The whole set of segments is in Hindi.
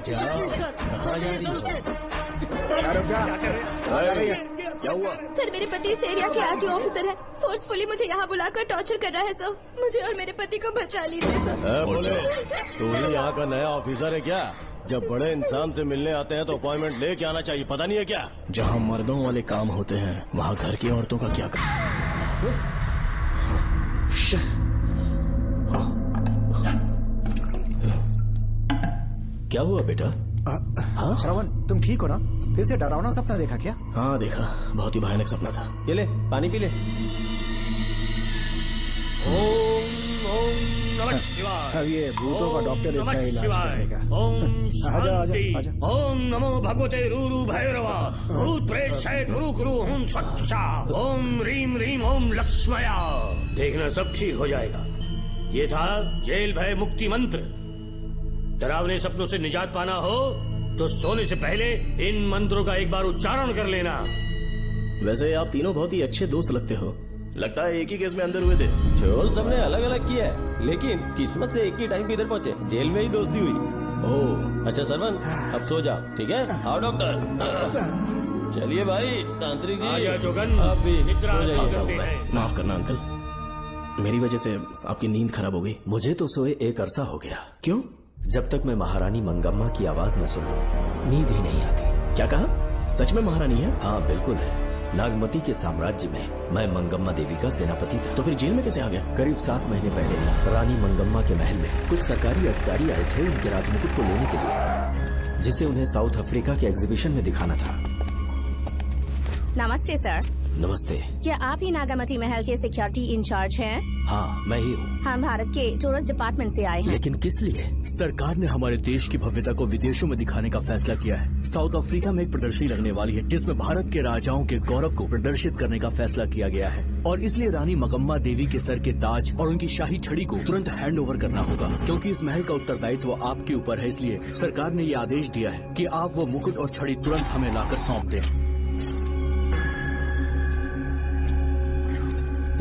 कहाँ जा रही हो? क्या हुआ? सर, मेरे पति इस एरिया के आरटीओ ऑफिसर है। फोर्सफुली मुझे यहाँ बुलाकर टॉर्चर कर रहा है सर। मुझे और मेरे पति को बचा लीजिए सर। बोले, तू ही यहाँ का नया ऑफिसर है क्या? जब बड़े इंसान से मिलने आते हैं तो अपॉइंटमेंट लेके आना चाहिए, पता नहीं है क्या? जहाँ मर्दों वाले काम होते हैं वहाँ घर की औरतों का क्या काम? क्या हुआ बेटा? हाँ श्रवण, तुम ठीक हो ना? फिर से डरावना सपना देखा क्या? हाँ देखा, बहुत ही भयानक सपना था। ये ले पानी पी ले। ओम ओम नमः शिवाय। अब ये भूतों का डॉक्टर इसका इलाज करेगा। ओम शांति। शांति। ओम नमो भगवते रूरू भैरवा। भूत प्रेत क्षय गुरु गुरु हूं सच्चा। ओम रीम रीम ओम लक्ष्मया। देखना सब ठीक हो जाएगा। ये था जेल भय मुक्ति मंत्र। डरावने सपनों से निजात पाना हो तो सोने से पहले इन मंत्रों का एक बार उच्चारण कर लेना। वैसे आप तीनों बहुत ही अच्छे दोस्त लगते हो। लगता है एक ही केस में अंदर हुए थे। चोल सबने अलग अलग किया है, लेकिन किस्मत से एक ही टाइम पे इधर पहुंचे। जेल में ही दोस्ती हुई। ओह अच्छा सरवन, अब सो जाओ, ठीक है? आओ डॉक्टर। चलिए भाई तांत्रिक जी, आजा जोगन, आप भी इतना सो जाइए। करते हैं। माफ करना अंकल, मेरी वजह से आपकी नींद खराब हो गई। मुझे तो सोए एक अरसा हो गया। क्यों? जब तक मैं महारानी मंगम्मा की आवाज न सुन लूं नींद ही नहीं आती। क्या कहा? सच में महारानी है? हाँ बिल्कुल है। नागमती के साम्राज्य में मैं मंगम्मा देवी का सेनापति था। तो फिर जेल में कैसे आ गया? करीब 7 महीने पहले रानी मंगम्मा के महल में कुछ सरकारी अधिकारी आए थे उनके राजमुकुट को लेने के लिए, जिसे उन्हें साउथ अफ्रीका के एग्जीबिशन में दिखाना था। नमस्ते सर। नमस्ते। क्या आप ही नागामती महल के सिक्योरिटी इंचार्ज हैं? हाँ मैं ही हूँ। हम भारत के टूरिस्ट डिपार्टमेंट से आए हैं। लेकिन किस लिए? सरकार ने हमारे देश की भव्यता को विदेशों में दिखाने का फैसला किया है। साउथ अफ्रीका में एक प्रदर्शनी लगने वाली है जिसमें भारत के राजाओं के गौरव को प्रदर्शित करने का फैसला किया गया है, और इसलिए रानी मंगम्मा देवी के सर के ताज और उनकी शाही छड़ी को तुरंत हैंड ओवर करना होगा। क्योंकि इस महल का उत्तरदायित्व आपके ऊपर है, इसलिए सरकार ने ये आदेश दिया है कि आप वो मुकुट और छड़ी तुरंत हमें लाकर सौंप दें।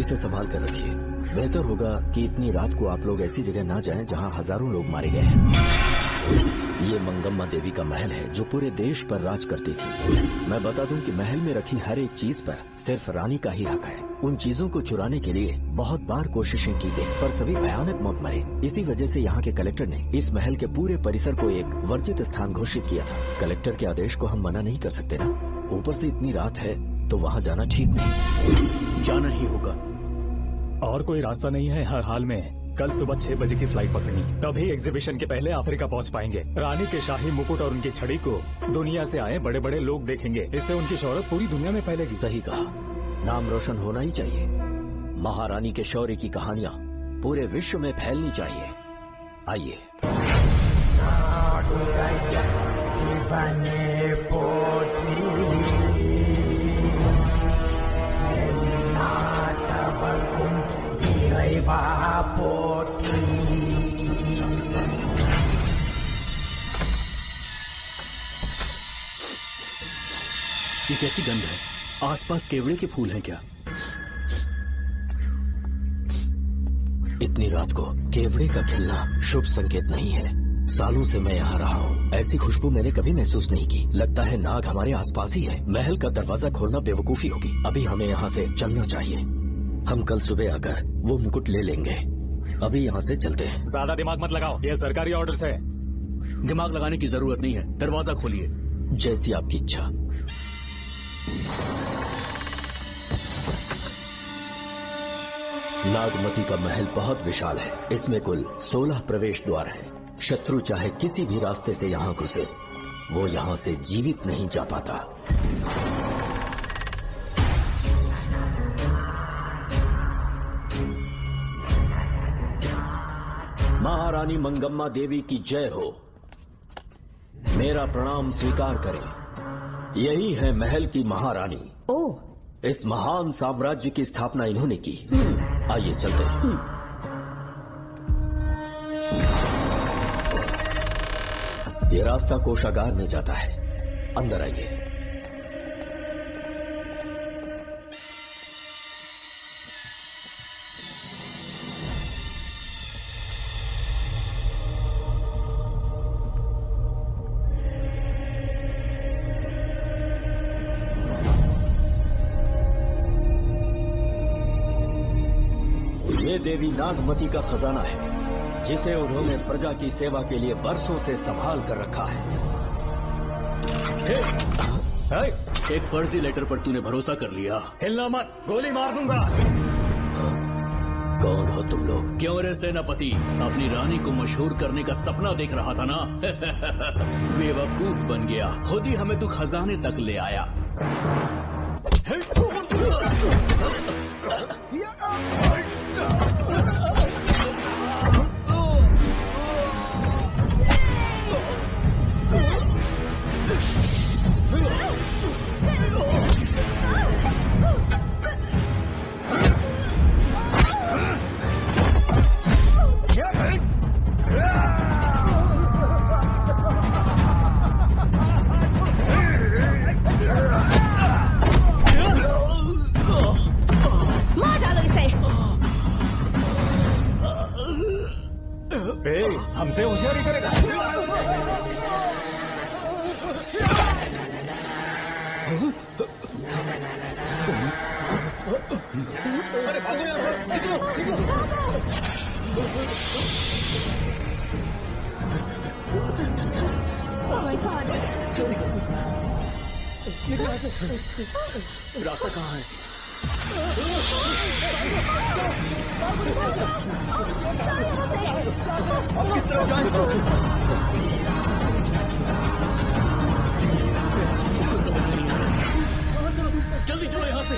इसे संभाल कर रखिए। बेहतर होगा कि इतनी रात को आप लोग ऐसी जगह ना जाएं जहां हजारों लोग मारे गए हैं। ये मंगम्मा देवी का महल है जो पूरे देश पर राज करती थी। मैं बता दूं कि महल में रखी हर एक चीज पर सिर्फ रानी का ही हक है। उन चीजों को चुराने के लिए बहुत बार कोशिशें की गई, पर सभी भयानक मौत मरे। इसी वजह से यहाँ के कलेक्टर ने इस महल के पूरे परिसर को एक वर्जित स्थान घोषित किया था। कलेक्टर के आदेश को हम मना नहीं कर सकते ना। ऊपर से इतनी रात है तो वहाँ जाना ठीक नहीं। जाना ही होगा। और कोई रास्ता नहीं है हर हाल में। कल सुबह 6 बजे की फ्लाइट पकड़नी, तभी एग्जीबिशन के पहले अफ्रीका पहुंच पाएंगे। रानी के शाही मुकुट और उनकी छड़ी को दुनिया से आए बड़े बड़े लोग देखेंगे। इससे उनकी शोहरत पूरी दुनिया में फैलेगी। सही कहा, नाम रोशन होना ही चाहिए। महारानी के शौर्य की कहानियाँ पूरे विश्व में फैलनी चाहिए। आइए। ये कैसी गंध है? आसपास केवड़े के फूल हैं क्या? इतनी रात को केवड़े का खिलना शुभ संकेत नहीं है। सालों से मैं यहाँ रहा हूँ, ऐसी खुशबू मैंने कभी महसूस नहीं की। लगता है नाग हमारे आसपास ही है। महल का दरवाजा खोलना बेवकूफी होगी। अभी हमें यहाँ से चलना चाहिए। हम कल सुबह आकर वो मुकुट ले लेंगे। अभी यहाँ से चलते हैं। ज्यादा दिमाग मत लगाओ, ये सरकारी ऑर्डर्स है। दिमाग लगाने की जरूरत नहीं है, दरवाजा खोलिए। जैसी आपकी इच्छा। नागमती का महल बहुत विशाल है। इसमें कुल 16 प्रवेश द्वार हैं। शत्रु चाहे किसी भी रास्ते से यहाँ घुसे, वो यहाँ से जीवित नहीं जा पाता। महारानी मंगम्मा देवी की जय हो। मेरा प्रणाम स्वीकार करें। यही है महल की महारानी। ओह, इस महान साम्राज्य की स्थापना इन्होंने की। आइए चलते हैं। ये रास्ता कोषागार में जाता है। अंदर आइए। ये देवी नागमती का खजाना है, जिसे उन्होंने प्रजा की सेवा के लिए बरसों से संभाल कर रखा है। एक फर्जी लेटर पर तूने भरोसा कर लिया। हिलना मत, गोली मार दूंगा। कौन हो तुम लोग? क्यों रे सेनापति, अपनी रानी को मशहूर करने का सपना देख रहा था ना? बेवकूफ बन गया, खुद ही हमें तू खजाने तक ले आया। हमसे होशियारी करेगा। रास्ता कहाँ है? किस तरफ जाए? जल्दी चलो यहाँ से।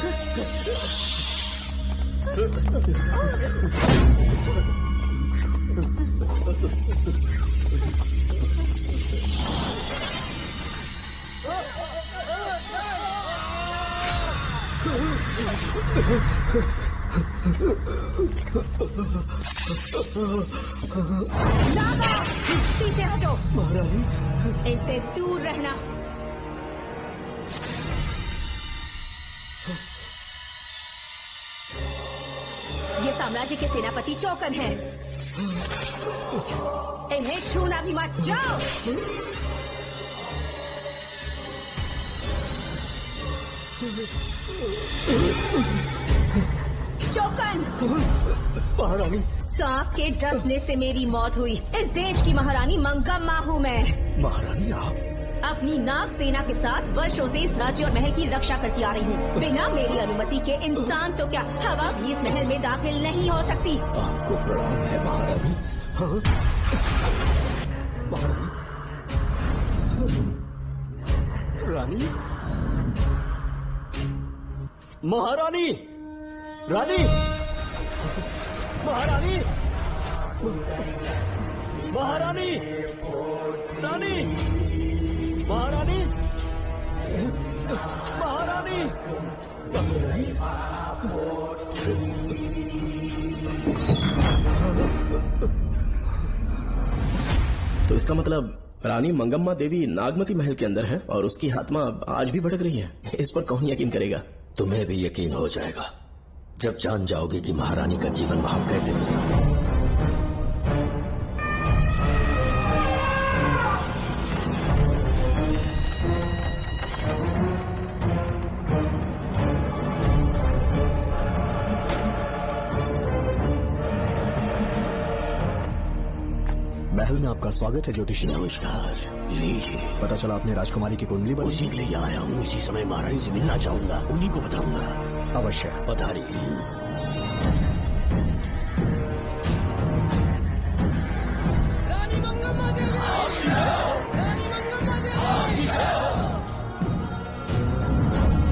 पीछे हटो। महारानी, इनसे दूर रहना। ये साम्राज्य के सेनापति चौकन हैं। इन्हें छूना भी मत। जाओ। चौकन। महारानी, सांप के डसने से मेरी मौत हुई। इस देश की महारानी मंगम्मा हूँ मैं। महारानी आप अपनी नाग सेना के साथ वर्षों से इस राज्य और महल की रक्षा करती आ रही हूँ। बिना मेरी अनुमति के इंसान तो क्या, हवा भी इस महल में दाखिल नहीं हो सकती। आपको प्रणाम है महारानी। हाँ? महारानी, महारानी, रानी, महारानी, महारानी, रानी, महारानी, महारानी, तो इसका मतलब रानी मंगम्मा देवी नागमती महल के अंदर है और उसकी आत्मा आज भी भटक रही है। इस पर कौन यकीन करेगा? तुम्हें भी यकीन हो जाएगा जब जान जाओगे कि महारानी का जीवन वहां कैसे गुजरा। महल में आपका स्वागत है ज्योतिषी। नमस्कार। लीजिए। पता चला आपने राजकुमारी की कुंडली बदली। उसी के लिए आया हूँ। उसी समय महारानी से मिलना चाहूंगा, उन्हीं को बताऊंगा। अवश्य। पधारिए।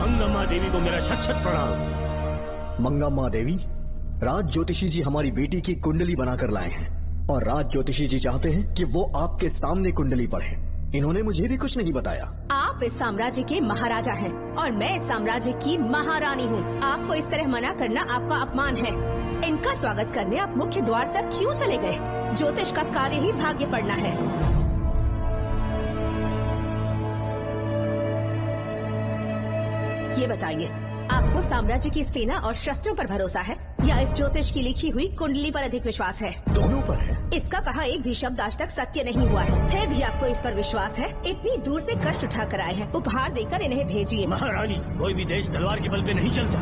मंगम्मा देवी को मेरा शत शत प्रणाम। मंगम्मा देवी, राज ज्योतिषी जी हमारी बेटी की कुंडली बनाकर लाए हैं और राज ज्योतिषी जी चाहते हैं कि वो आपके सामने कुंडली पढ़े। इन्होंने मुझे भी कुछ नहीं बताया। आप इस साम्राज्य के महाराजा हैं और मैं इस साम्राज्य की महारानी हूँ। आपको इस तरह मना करना आपका अपमान है। इनका स्वागत करने आप मुख्य द्वार तक क्यों चले गए? ज्योतिष का कार्य ही भाग्य पढ़ना है। ये बताइए, आपको साम्राज्य की सेना और शस्त्रों पर भरोसा है या इस ज्योतिष की लिखी हुई कुंडली पर अधिक विश्वास है? दोनों पर है। इसका कहा एक भी शब्द आज तक सत्य नहीं हुआ है, फिर भी आपको इस पर विश्वास है? इतनी दूर से कष्ट उठा कर आए हैं, उपहार देकर इन्हें भेजिए। महारानी, कोई भी देश तलवार के बल पे नहीं चलता।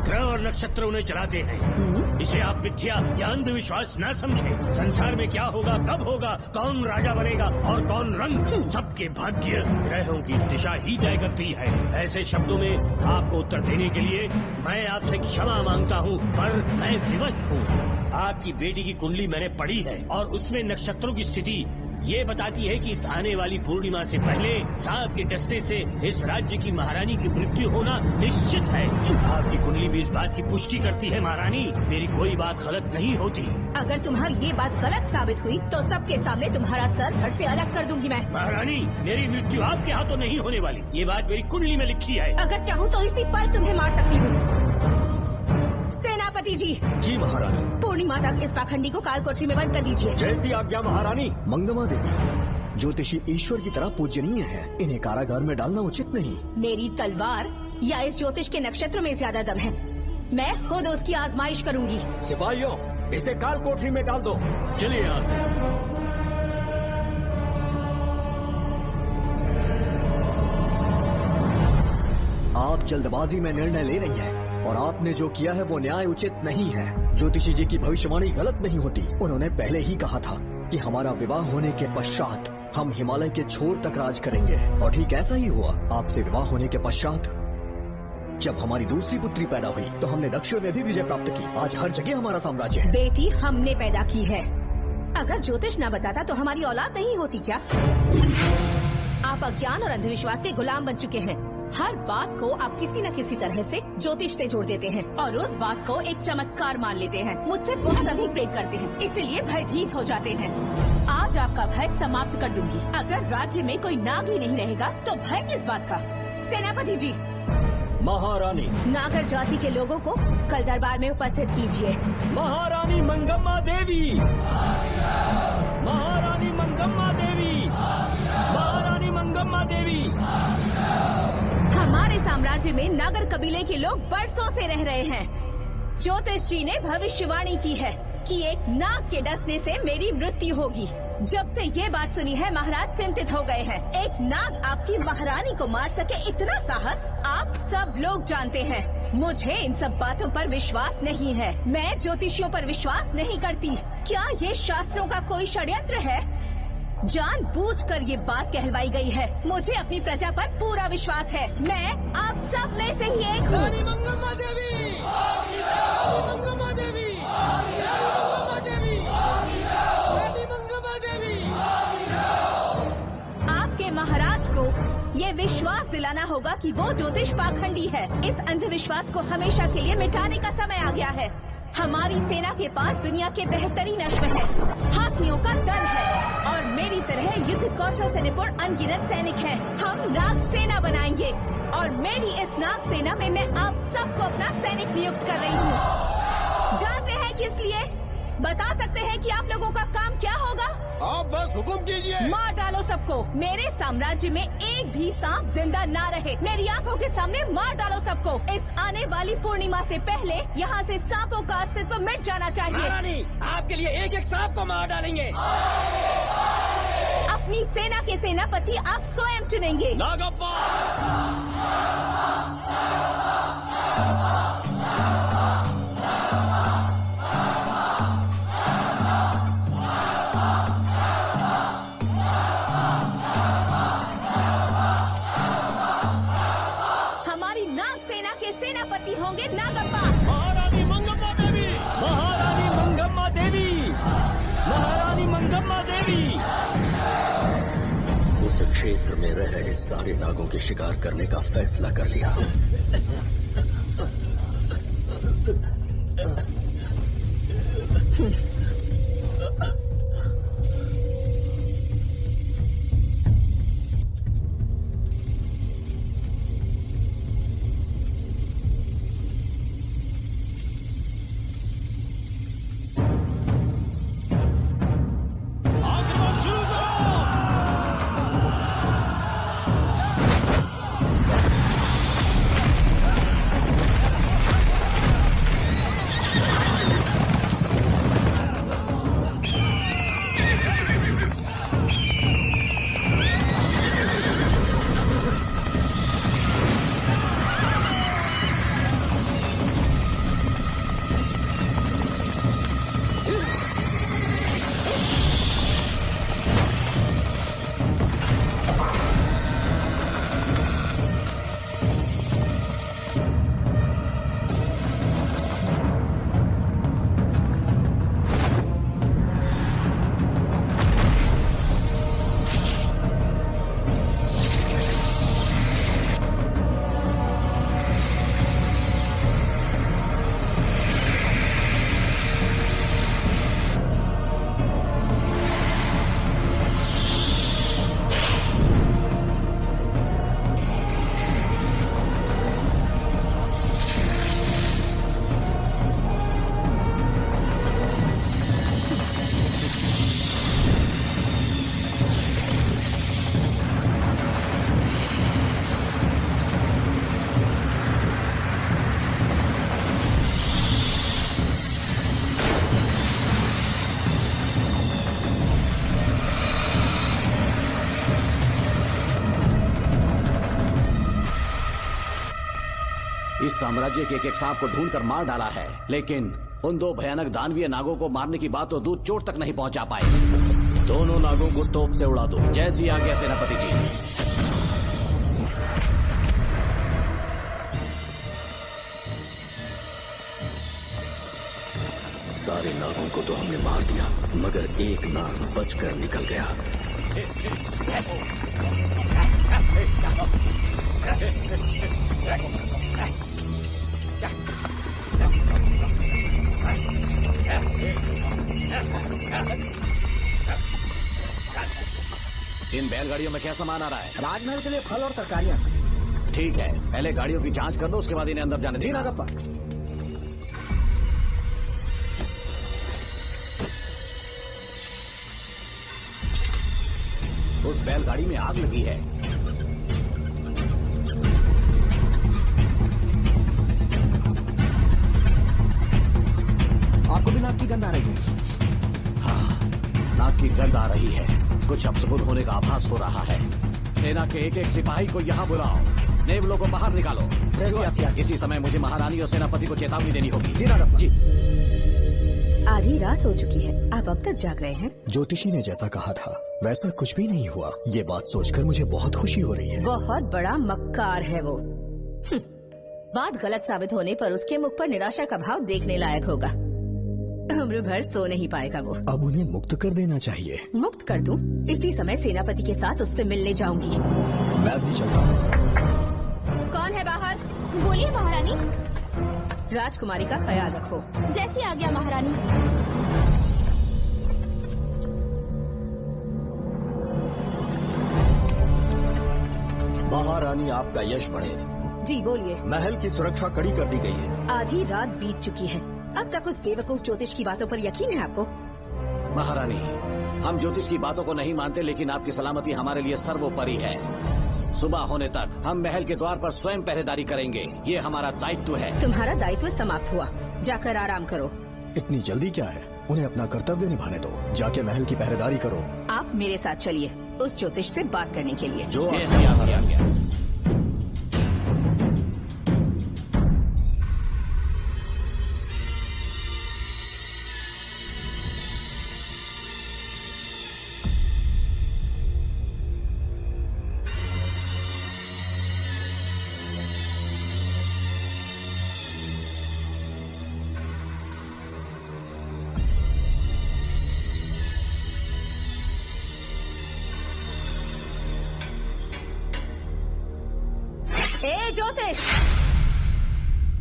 ग्रह और नक्षत्र उन्हें चलाते हैं। इसे आप मिथ्या या अंधविश्वास न समझें। संसार में क्या होगा, कब होगा, कौन राजा बनेगा और कौन रंग, सबके भाग्य ग्रहों की दिशा ही तय करती है। ऐसे शब्दों में आपको उत्तर देने के लिए मैं आपसे क्षमा मांगता हूँ, पर मैं विवश हूँ। आपकी बेटी की कुंडली मैंने पढ़ी है और उसमें नक्षत्रों की स्थिति ये बताती है कि इस आने वाली पूर्णिमा से पहले सांप के डसने से इस राज्य की महारानी की मृत्यु होना निश्चित है। आपकी कुंडली भी इस बात की पुष्टि करती है महारानी, मेरी कोई बात गलत नहीं होती। अगर तुम्हारी ये बात गलत साबित हुई तो सबके सामने तुम्हारा सर धड़ से अलग कर दूंगी मैं। महारानी, मेरी मृत्यु आपके हाथों नहीं होने वाली, ये बात मेरी कुंडली में लिखी है। अगर चाहूँ तो इसी पल तुम्हें मार सकती हूँ। सेनापति जी। जी महारानी। पूर्णिमा तक इस पाखंडी को कालकोठरी में बंद कर दीजिए। जैसी आज्ञा महारानी। मंगमा देवी ज्योतिषी ईश्वर की तरह पूजनीय है, इन्हें कारागार में डालना उचित नहीं। मेरी तलवार या इस ज्योतिष के नक्षत्र में ज्यादा दम है, मैं खुद उसकी आजमाइश करूंगी। सिपाहियों, इसे कालकोठरी में डाल दो। चलिए यहाँ से। आप जल्दबाजी में निर्णय ले रही हैं और आपने जो किया है वो न्याय उचित नहीं है। ज्योतिषी जी की भविष्यवाणी गलत नहीं होती। उन्होंने पहले ही कहा था कि हमारा विवाह होने के पश्चात हम हिमालय के छोर तक राज करेंगे, और ठीक ऐसा ही हुआ। आपसे विवाह होने के पश्चात जब हमारी दूसरी पुत्री पैदा हुई तो हमने दक्षिण में भी विजय प्राप्त की। आज हर जगह हमारा साम्राज्य है। बेटी हमने पैदा की है, अगर ज्योतिष न बताता तो हमारी औलाद नहीं होती क्या? आप अज्ञान और अंधविश्वास के गुलाम बन चुके हैं। हर बात को आप किसी न किसी तरह से ज्योतिष से जोड़ देते हैं और उस बात को एक चमत्कार मान लेते हैं। मुझसे बहुत अधिक प्रेम करते हैं, इसीलिए भयभीत हो जाते हैं। आज आपका भय समाप्त कर दूंगी। अगर राज्य में कोई नाग ही नहीं रहेगा तो भय किस बात का? सेनापति जी। महारानी। नागर जाति के लोगों को कल दरबार में उपस्थित कीजिए। महारानी मंगम्मा देवी। महारानी मंगम्मा देवी। महारानी मंगम्मा देवी। हमारे साम्राज्य में नागर कबीले के लोग बरसों से रह रहे हैं। ज्योतिष जी ने भविष्यवाणी की है कि एक नाग के डसने से मेरी मृत्यु होगी। जब से ये बात सुनी है महाराज चिंतित हो गए हैं। एक नाग आपकी महारानी को मार सके, इतना साहस आप सब लोग जानते हैं। मुझे इन सब बातों पर विश्वास नहीं है। मैं ज्योतिषियों पर विश्वास नहीं करती। क्या ये शास्त्रों का कोई षड्यंत्र है? जानबूझकर ये बात कहलवाई गई है। मुझे अपनी प्रजा पर पूरा विश्वास है। मैं आप सब में से ही एक हूँ। रानी मंगम्मा देवी। रानी मंगम्मा देवी। रानी मंगम्मा देवी। आपके महाराज को ये विश्वास दिलाना होगा कि वो ज्योतिष पाखंडी है। इस अंधविश्वास को हमेशा के लिए मिटाने का समय आ गया है। हमारी सेना के पास दुनिया के बेहतरीन अश्व है, हाथियों का दल है और मेरी तरह युद्ध कौशल से निपुण अनगिनत सैनिक हैं। हम नाग सेना बनाएंगे और मेरी इस नाग सेना में मैं आप सबको अपना सैनिक नियुक्त कर रही हूँ। जानते हैं किस लिए? बता सकते हैं कि आप लोगों का काम क्या होगा? आप बस हुक्म कीजिए। मार डालो सबको। मेरे साम्राज्य में एक भी सांप जिंदा ना रहे। मेरी आंखों के सामने मार डालो सबको। इस आने वाली पूर्णिमा से पहले यहाँ से सांपों का अस्तित्व मिट जाना चाहिए। महारानी, आपके लिए एक एक सांप को मार डालेंगे। अपनी सेना के सेनापति आप स्वयं चुनेंगे। नागप्पा। सेनापति होंगे नागप्पा। महारानी मंगम्मा देवी। महारानी मंगम्मा देवी। महारानी मंगम्मा देवी। उस क्षेत्र में रह रहे सारे नागों के शिकार करने का फैसला कर लिया। इस साम्राज्य के एक एक सांप को ढूंढकर मार डाला है, लेकिन उन दो भयानक दानवीय नागों को मारने की बात तो दूध चोट तक नहीं पहुंचा पाए। दोनों नागों को तोप से उड़ा दो, जैसी आज्ञा सेनापति जी। सारे नागों को तो हमने मार दिया, मगर एक नाग बचकर निकल गया। इन बैलगाड़ियों में क्या सामान आ रहा है? राजमहल के लिए फल और तरकारियां। ठीक है, पहले गाड़ियों की जांच कर लो, उसके बाद इन्हें अंदर जाने जी देना। नागप्पा। उस बैलगाड़ी में आग लगी है। आपको भी नाक की गंध आ रही है? हाँ, नाक की गंध आ रही है। कुछ अपशकुन होने का आभास हो रहा है। सेना के एक एक सिपाही को यहाँ बुलाओ, नेवलों को बाहर निकालो। इसी समय मुझे महारानी और सेनापति को चेतावनी देनी होगी। जी नागप्पा। जी। आधी रात हो चुकी है, आप अब तक जाग रहे हैं? ज्योतिषी ने जैसा कहा था वैसा कुछ भी नहीं हुआ। ये बात सोचकर मुझे बहुत खुशी हो रही है। बहुत बड़ा मक्कार है वो। बात गलत साबित होने पर उसके मुख पर निराशा का भाव देखने लायक होगा। उम्र भर सो नहीं पाएगा वो। अब उन्हें मुक्त कर देना चाहिए। मुक्त कर दूं? इसी समय सेनापति के साथ उससे मिलने जाऊंगी। मैं भी चलता हूँ। कौन है बाहर? बोलिए महारानी। राजकुमारी का ख्याल रखो। जैसी आज्ञा महारानी। महारानी आपका यश बढ़े। जी बोलिए। महल की सुरक्षा कड़ी कर दी गई है। आधी रात बीत चुकी है, अब तक उस बेवकूफ ज्योतिष की बातों पर यकीन है आपको? महारानी, हम ज्योतिष की बातों को नहीं मानते, लेकिन आपकी सलामती हमारे लिए सर्वोपरि है। सुबह होने तक हम महल के द्वार पर स्वयं पहरेदारी करेंगे, ये हमारा दायित्व है। तुम्हारा दायित्व समाप्त हुआ, जाकर आराम करो। इतनी जल्दी क्या है? उन्हें अपना कर्तव्य निभाने दो। जाके महल की पहरेदारी करो। आप मेरे साथ चलिए उस ज्योतिष से बात करने के लिए। जो जैसी आज्ञा। ए ज्योतिष,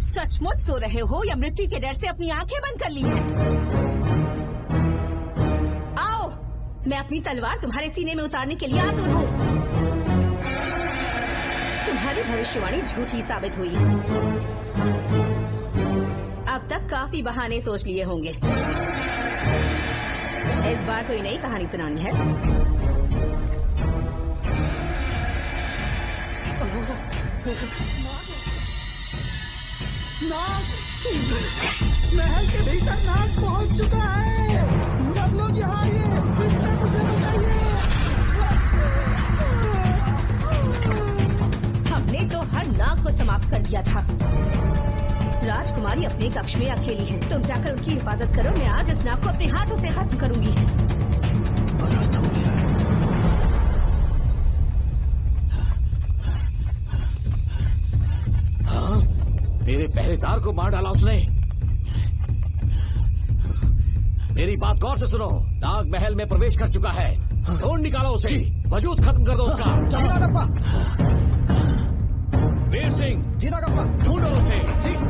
सचमुच सो रहे हो या मृत्यु के डर से अपनी आंखें बंद कर ली हैं? आओ, मैं अपनी तलवार तुम्हारे सीने में उतारने के लिए आतुर हूँ। तुम्हारी भविष्यवाणी झूठी साबित हुई। अब तक काफी बहाने सोच लिए होंगे। इस बार कोई नई कहानी सुनानी है? नाग, महल के भीतर नाग पहुंच चुका है। सब लोग यहाँ आइए, उसे बचाइए। हमने तो हर नाग को समाप्त कर दिया था। राजकुमारी अपने कक्ष में अकेली है, तुम जाकर उनकी हिफाजत करो। मैं आज इस नाग को अपने हाथों से खत्म करूंगी। हाँ, मेरे पहरेदार को मार डाला उसने। मेरी बात गौर से सुनो, नाग महल में प्रवेश कर चुका है। ढूंढ निकालो उसे, वजूद खत्म कर दो उसका। वीर सिंह, ढूंढो उसे।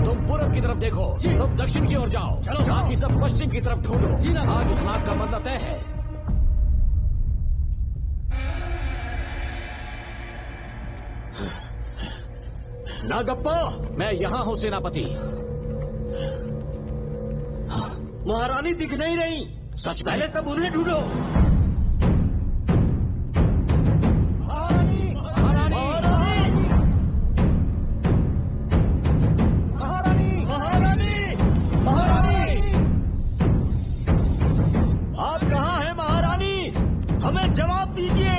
तुम पूरब की तरफ देखो, तुम दक्षिण की ओर जाओ, बाकी सब पश्चिम की तरफ ढूंढो। आज उस नाग का मरना तय है। नागप्पा, मैं यहाँ हूँ सेनापति। महारानी दिख नहीं रही। सच में? पहले सब उन्हें ढूंढो। आप कहाँ हैं महारानी? हमें जवाब दीजिए।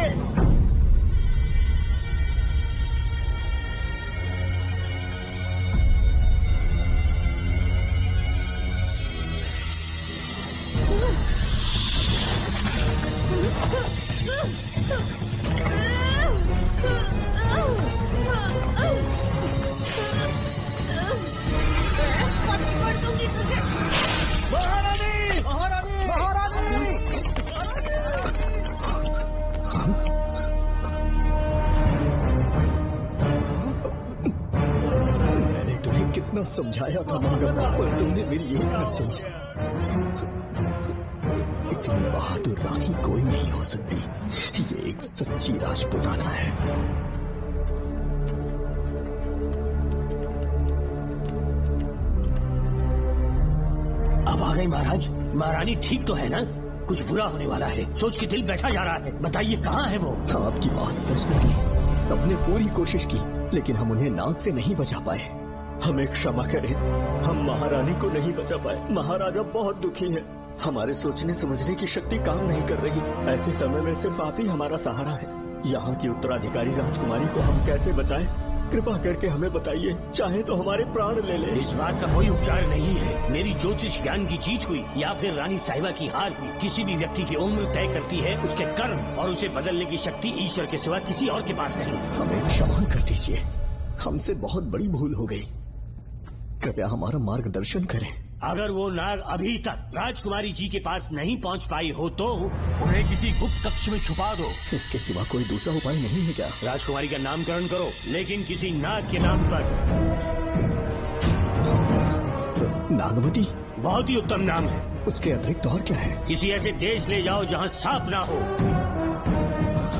मैंने तुम्हें कितना समझाया था मांगम्मा, पर तुमने मेरी एक न सुनी। इतनी बहादुर रानी कोई नहीं हो सकती। ये एक सच्ची राजपुताना है। अब आ गई महाराज। महारानी ठीक तो है ना? कुछ बुरा होने वाला है, सोच के दिल बैठा जा रहा है। बताइए कहाँ है वो? आपकी बात सच निकली। सबने पूरी कोशिश की, लेकिन हम उन्हें नाग से नहीं बचा पाए। हमें क्षमा करें, हम महारानी को नहीं बचा पाए। महाराजा बहुत दुखी है। हमारे सोचने समझने की शक्ति काम नहीं कर रही। ऐसे समय में सिर्फ आप ही हमारा सहारा है। यहाँ की उत्तराधिकारी राजकुमारी को हम कैसे बचाएं? कृपा करके हमें बताइए, चाहे तो हमारे प्राण ले ले। इस बात का कोई उपचार नहीं है। मेरी ज्योतिष ज्ञान की जीत हुई या फिर रानी साहिबा की हार हुई। किसी भी व्यक्ति की उम्र तय करती है उसके कर्म, और उसे बदलने की शक्ति ईश्वर के सिवा किसी और के पास नहीं। हमें क्षमा कर दीजिए, हमसे बहुत बड़ी भूल हो गई। कृपया हमारा मार्गदर्शन करें। अगर वो नाग अभी तक राजकुमारी जी के पास नहीं पहुंच पाई हो तो उन्हें किसी गुप्त कक्ष में छुपा दो। इसके सिवा कोई दूसरा उपाय नहीं है क्या? राजकुमारी का नामकरण करो, लेकिन किसी नाग के नाम पर। नागवती बहुत ही उत्तम नाम है। उसके अतिरिक्त और क्या है? किसी ऐसे देश ले जाओ जहाँ सांप ना हो।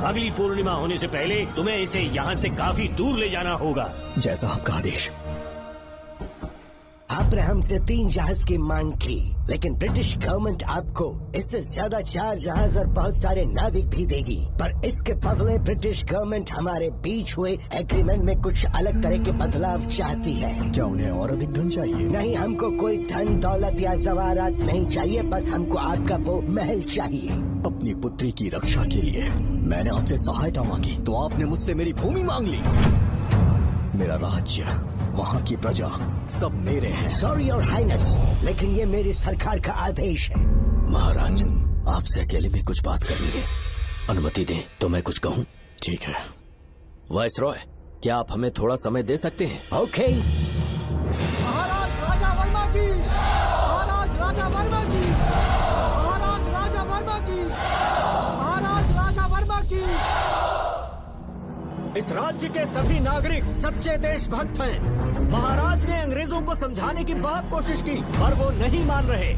अगली पूर्णिमा होने से पहले तुम्हें इसे यहाँ से काफी दूर ले जाना होगा। जैसा आपका आदेश। आपने हमसे 3 जहाज की मांग की, लेकिन ब्रिटिश गवर्नमेंट आपको इससे ज्यादा 4 जहाज और बहुत सारे नाविक भी देगी। पर इसके बदले ब्रिटिश गवर्नमेंट हमारे बीच हुए एग्रीमेंट में कुछ अलग तरह के बदलाव चाहती है। क्या उन्हें और अधिक धन चाहिए? नहीं, हमको कोई धन दौलत या जवाहरात नहीं चाहिए। बस हमको आपका वो महल चाहिए। अपनी पुत्री की रक्षा के लिए मैंने आपसे सहायता मांगी तो आपने मुझसे मेरी भूमि मांग ली। मेरा राज्य, वहाँ की प्रजा सब मेरे हैं। सॉरी योर हाइनेस, लेकिन ये मेरी सरकार का आदेश है। महाराज, आपसे अकेले में कुछ बात करनी है। अनुमति दें तो मैं कुछ कहूँ? ठीक है। वाइसरॉय, क्या आप हमें थोड़ा समय दे सकते हैं? ओके। महाराज राजा वर्मा की, महाराज राजा वर्मा की, महाराज राजा वर्मा की, महाराज राजा वर्मा की। इस राज्य के सभी नागरिक सच्चे देशभक्त हैं। महाराज ने अंग्रेजों को समझाने की बहुत कोशिश की, पर वो नहीं मान रहे।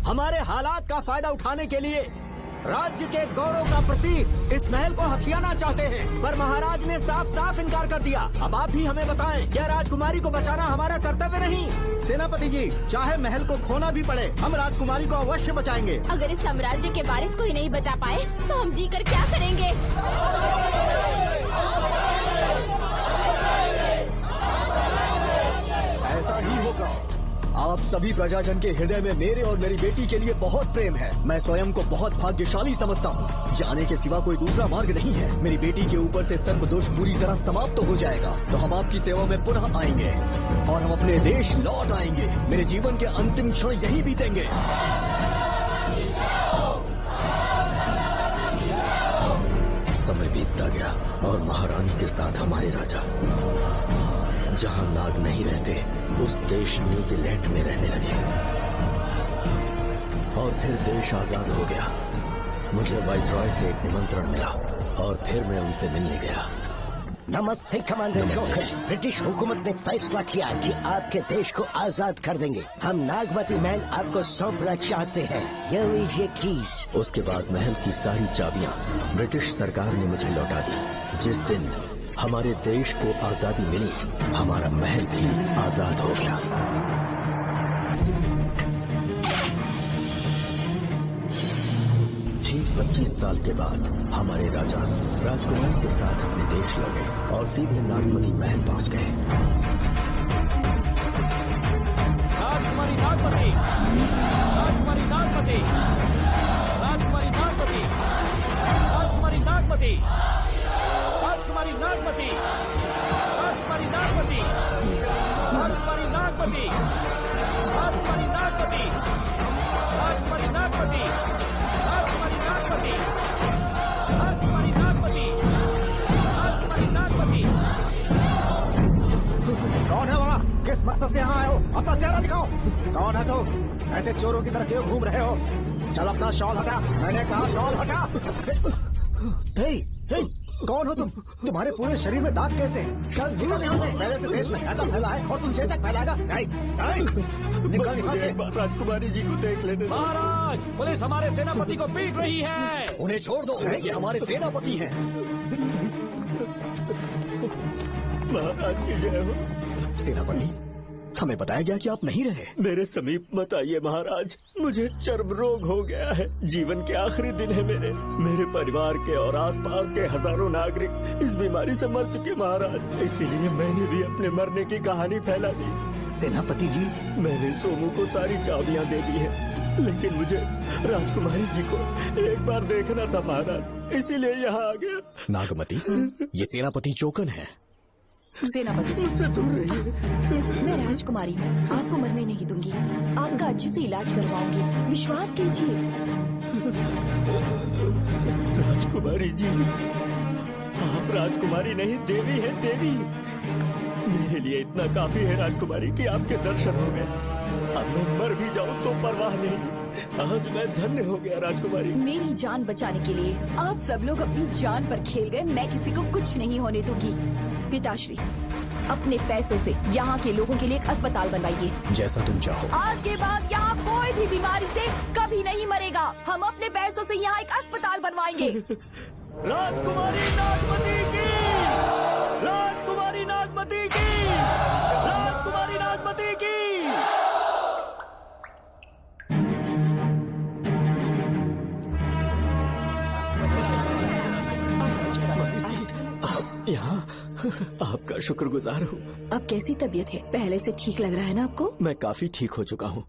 हमारे हालात का फायदा उठाने के लिए राज्य के गौरव का प्रतीक इस महल को हथियाना चाहते हैं, पर महाराज ने साफ साफ इनकार कर दिया। अब आप ही हमें बताएं, क्या राजकुमारी को बचाना हमारा कर्तव्य नहीं? सेनापति जी, चाहे महल को खोना भी पड़े, हम राजकुमारी को अवश्य बचाएंगे। अगर इस साम्राज्य के वारिस को ही नहीं बचा पाए तो हम जीकर क्या करेंगे? ऐसा ही होगा। आप सभी प्रजाजन के हृदय में मेरे और मेरी बेटी के लिए बहुत प्रेम है। मैं स्वयं को बहुत भाग्यशाली समझता हूँ। जाने के सिवा कोई दूसरा मार्ग नहीं है। मेरी बेटी के ऊपर से सर्पदोष पूरी तरह समाप्त हो जाएगा तो हम आपकी सेवा में पुनः आएंगे और हम अपने देश लौट आएंगे। मेरे जीवन के अंतिम क्षण यही बीतेंगे। समय बीतता गया और महारानी के साथ हमारे राजा जहाँ नाग नहीं रहते उस देश न्यूजीलैंड में रहने लगे और फिर देश आजाद हो गया। मुझे वाइसरॉय से एक निमंत्रण मिला और फिर मैं उनसे मिलने गया। नमस्ते कमांडर जोकर। ब्रिटिश हुकूमत ने फैसला किया कि आपके देश को आजाद कर देंगे। हम नागवती महल आपको सौंपना चाहते हैं। ये लीजिए कीज। उसके बाद महल की सारी चाबियां ब्रिटिश सरकार ने मुझे लौटा दी। जिस दिन हमारे देश को आजादी मिली, हमारा महल भी आजाद हो गया। ठीक 25 साल के बाद हमारे राजा राजकुमारी के साथ अपने देश लौटे और सीधे नागमती महल पहुंच गए। राजकुमारी नागमती, राजकुमारी नागमती, राजकुमारी नागमती, राजकुमारी नागमती, राजकुमारी नागमती, राजकुमारी नागमती, राजकुमारी नागमती, राजकुमारी नागमती, राजकुमारी नागमती, राजकुमारी नागमती, कौन है तुम? ऐसे चोरों की तरह क्यों घूम रहे हो? चल अपना शॉल हटा, मैंने कहा शॉल हटा। हे, हे, कौन हो तुम? तुम्हारे पूरे शरीर में दाग कैसे? चल निकल यहाँ से। पहले से देश में ऐसा फैला है और तुम चेचक फैलाएगा? निकल यहाँ से। राजकुमारी जी को देख लेने। महाराज, पुलिस हमारे सेनापति को पीट रही है। उन्हें छोड़ दो, ये हमारे सेनापति हैं। महाराज की जय हो। सेनापति, हमें बताया गया कि आप नहीं रहे। मेरे समीप मत आइए महाराज, मुझे चर्म रोग हो गया है। जीवन के आखिरी दिन है मेरे परिवार के और आसपास के हजारों नागरिक इस बीमारी से मर चुके महाराज। इसीलिए मैंने भी अपने मरने की कहानी फैला दी। सेनापति जी, मैंने सोमू को सारी चाबियां दे दी है, लेकिन मुझे राजकुमारी जी को एक बार देखना था महाराज, इसीलिए यहाँ आ गया। नागमती, ये सेनापति चोकन है। सेनापति जी, उससे दूर रहिए। मैं राजकुमारी हूँ, आपको मरने नहीं दूंगी। आपका अच्छे से इलाज करवाऊंगी, विश्वास कीजिए। राजकुमारी जी, आप राजकुमारी नहीं देवी है, देवी। मेरे लिए इतना काफी है राजकुमारी कि आपके दर्शन हो गए। अब मैं मर भी जाऊँ तो परवाह नहीं। आज मैं धन्य हो गया राजकुमारी। मेरी जान बचाने के लिए आप सब लोग अपनी जान पर खेल गए। मैं किसी को कुछ नहीं होने दूंगी। पिताश्री, अपने पैसों से यहाँ के लोगों के लिए एक अस्पताल बनवाइए। जैसा तुम चाहो। आज के बाद यहाँ कोई भी बीमारी से कभी नहीं मरेगा। हम अपने पैसों से यहाँ एक अस्पताल बनवाएंगे। राजकुमारी नागमती की, राजकुमारी नागमती की, राजकुमारी नागमती की। यहाँ आपका शुक्रगुजार हूँ। अब कैसी तबीयत है? पहले से ठीक लग रहा है ना आपको? मैं काफी ठीक हो चुका हूँ।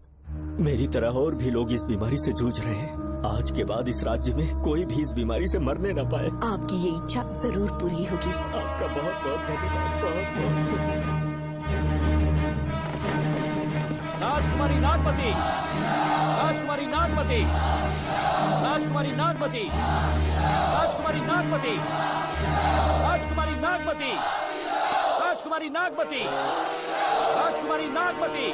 मेरी तरह और भी लोग इस बीमारी से जूझ रहे हैं। आज के बाद इस राज्य में कोई भी इस बीमारी से मरने न पाए। आपकी ये इच्छा जरूर पूरी होगी। आपका बहुत बहुत धन्यवाद। बहुत बहुत राजकुमारी नागमती, राजकुमारी नागमती, राजकुमारी नागमती, राजकुमारी नागमती, राजकुमारी नागमती, राजकुमारी नागमती, राजकुमारी नागमती।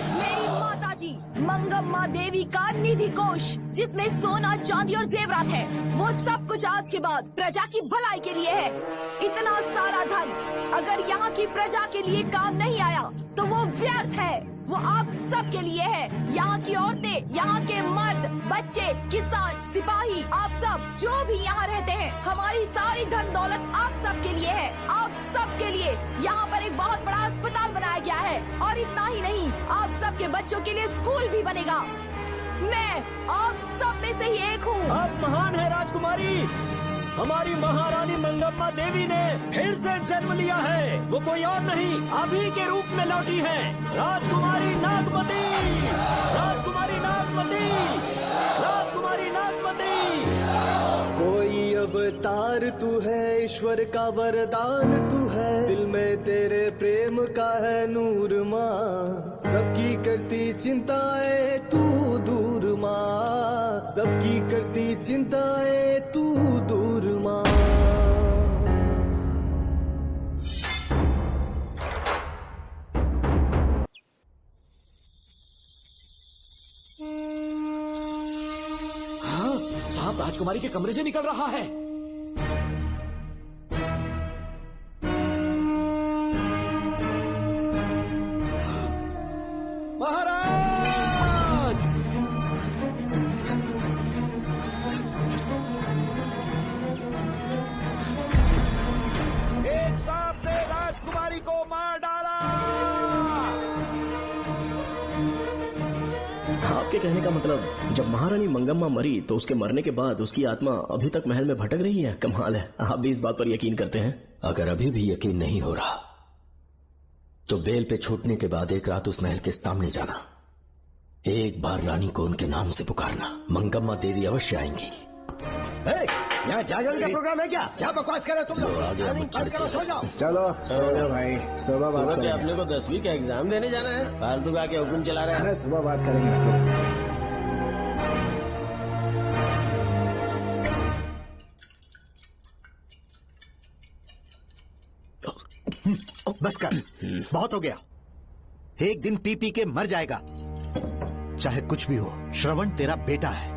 मेरी माता जी मंगम्मा देवी का निधि कोष, जिसमें सोना, चांदी और जेवरात है, वो सब कुछ आज के बाद प्रजा की भलाई के लिए है। इतना सारा धन अगर यहाँ की प्रजा के लिए काम नहीं आया तो वो व्यर्थ है। वो आप सब के लिए है। यहाँ की औरतें, यहाँ के मर्द, बच्चे, किसान, सिपाही, आप सब जो भी यहाँ रहते हैं, हमारी सारी धन दौलत आप सब के लिए है। आप सब के लिए यहाँ पर एक बहुत बड़ा अस्पताल बनाया गया है। और इतना ही नहीं, आप सब के बच्चों के लिए स्कूल भी बनेगा। मैं आप सब में से ही एक हूँ। आप महान है राजकुमारी। हमारी महारानी मंगम्मा देवी ने फिर से जन्म लिया है। वो कोई और नहीं, अभी के रूप में लौटी है। राजकुमारी नागमती, राजकुमारी नागमती, राजकुमारी नागमती। कोई अवतार तू है, ईश्वर का वरदान तू है। दिल में तेरे प्रेम का है नूर माँ। सबकी करती चिंताएं तू दूर माँ। सबकी करती चिंताएं तू दूर माँ। हाँ, साहब राजकुमारी के कमरे से निकल रहा है। महाराज! एक सांप ने राजकुमारी को मार डाला। आपके कहने का मतलब जब महारानी मंगम्मा मरी तो उसके मरने के बाद उसकी आत्मा अभी तक महल में भटक रही है? कमाल है, आप भी इस बात पर यकीन करते हैं? अगर अभी भी यकीन नहीं हो रहा तो बेल पे छूटने के बाद एक रात उस महल के सामने जाना। एक बार रानी को उनके नाम से पुकारना। मंगम्मा देवी अवश्य आएंगी। यहाँ जागरण का प्रोग्राम है क्या? क्या बकवास कर रहे तुम लोग? सो जाओ। चलो सो जाओ भाई, सुबह बात करेंगे। अपने को 10वीं का एग्जाम देने जाना है, फालतू का क्या हुक्म चला रहे हैं? सुबह बात करेंगे। बस कर, बहुत हो गया। एक दिन पी पी के मर जाएगा, चाहे कुछ भी हो, श्रवण तेरा बेटा है।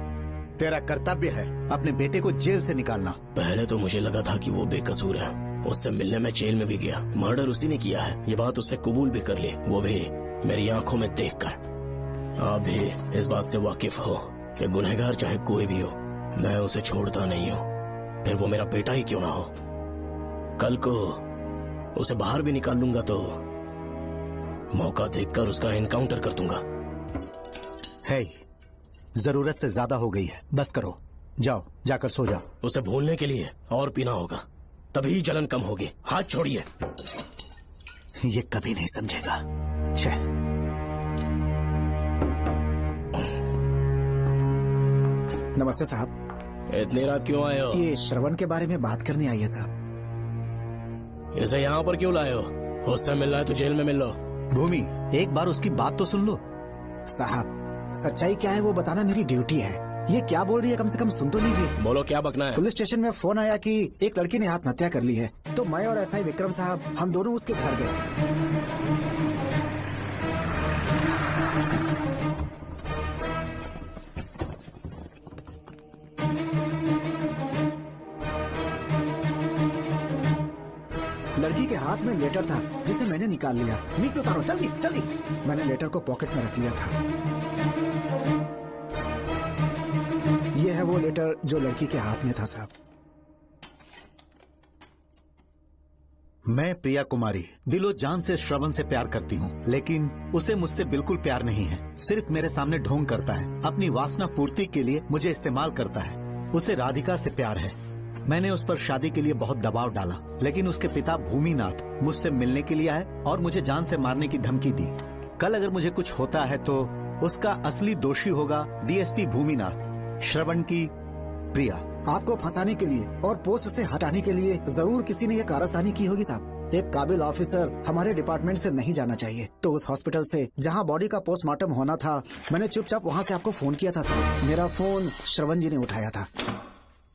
तेरा कर्तव्य है अपने बेटे को जेल से निकालना। पहले तो मुझे लगा था कि वो बेकसूर है, उससे मिलने में जेल में भी गया, मर्डर उसी ने किया है, ये बात उसने कबूल भी कर ली, वो भी मेरी आंखों में देखकर। आप भी इस बात से वाकिफ हो कि गुनहगार चाहे कोई भी हो, मैं उसे छोड़ता नहीं हूँ, फिर वो मेरा बेटा ही क्यों ना हो। कल को उसे बाहर भी निकाल लूंगा तो मौका देखकर उसका एनकाउंटर कर दूंगा। है, जरूरत से ज्यादा हो गई है, बस करो, जाओ जाकर सो जाओ। उसे भूलने के लिए और पीना होगा, तभी जलन कम होगी। हाथ छोड़िए। ये कभी नहीं समझेगा। छे। नमस्ते साहब। इतनी रात क्यों आए हो? ये श्रवण के बारे में बात करने आई है साहब। इसे यहाँ पर क्यों लाए हो? उससे मिलना है तो जेल में मिल लो। भूमि, एक बार उसकी बात तो सुन लो। साहब, सच्चाई क्या है वो बताना मेरी ड्यूटी है। ये क्या बोल रही है, कम से कम सुन तो लीजिए। बोलो, क्या बकना है? पुलिस स्टेशन में फोन आया कि एक लड़की ने आत्महत्या कर ली है, तो मैं और एसआई विक्रम साहब हम दोनों उसके घर गए। लड़की के हाथ में लेटर था जिसे मैंने निकाल लिया। नीचे उतारो, जल्दी जल्दी। मैंने लेटर को पॉकेट में रख लिया था। ये है वो लेटर जो लड़की के हाथ में था साहब। मैं प्रिया कुमारी दिलो जान से श्रवण से प्यार करती हूँ, लेकिन उसे मुझसे बिल्कुल प्यार नहीं है। सिर्फ मेरे सामने ढोंग करता है, अपनी वासना पूर्ति के लिए मुझे इस्तेमाल करता है। उसे राधिका से प्यार है। मैंने उस पर शादी के लिए बहुत दबाव डाला, लेकिन उसके पिता भूमिनाथ मुझसे मिलने के लिए आए और मुझे जान से मारने की धमकी दी। कल अगर मुझे कुछ होता है तो उसका असली दोषी होगा डीएसपी भूमिनाथ। श्रवण की प्रिया। आपको फंसाने के लिए और पोस्ट से हटाने के लिए जरूर किसी ने ये कारस्तानी की होगी साहब। एक काबिल ऑफिसर हमारे डिपार्टमेंट से नहीं जाना चाहिए। तो उस हॉस्पिटल से जहाँ बॉडी का पोस्टमार्टम होना था, मैंने चुपचाप वहाँ से आपको फोन किया था साहब। मेरा फोन श्रवण जी ने उठाया था।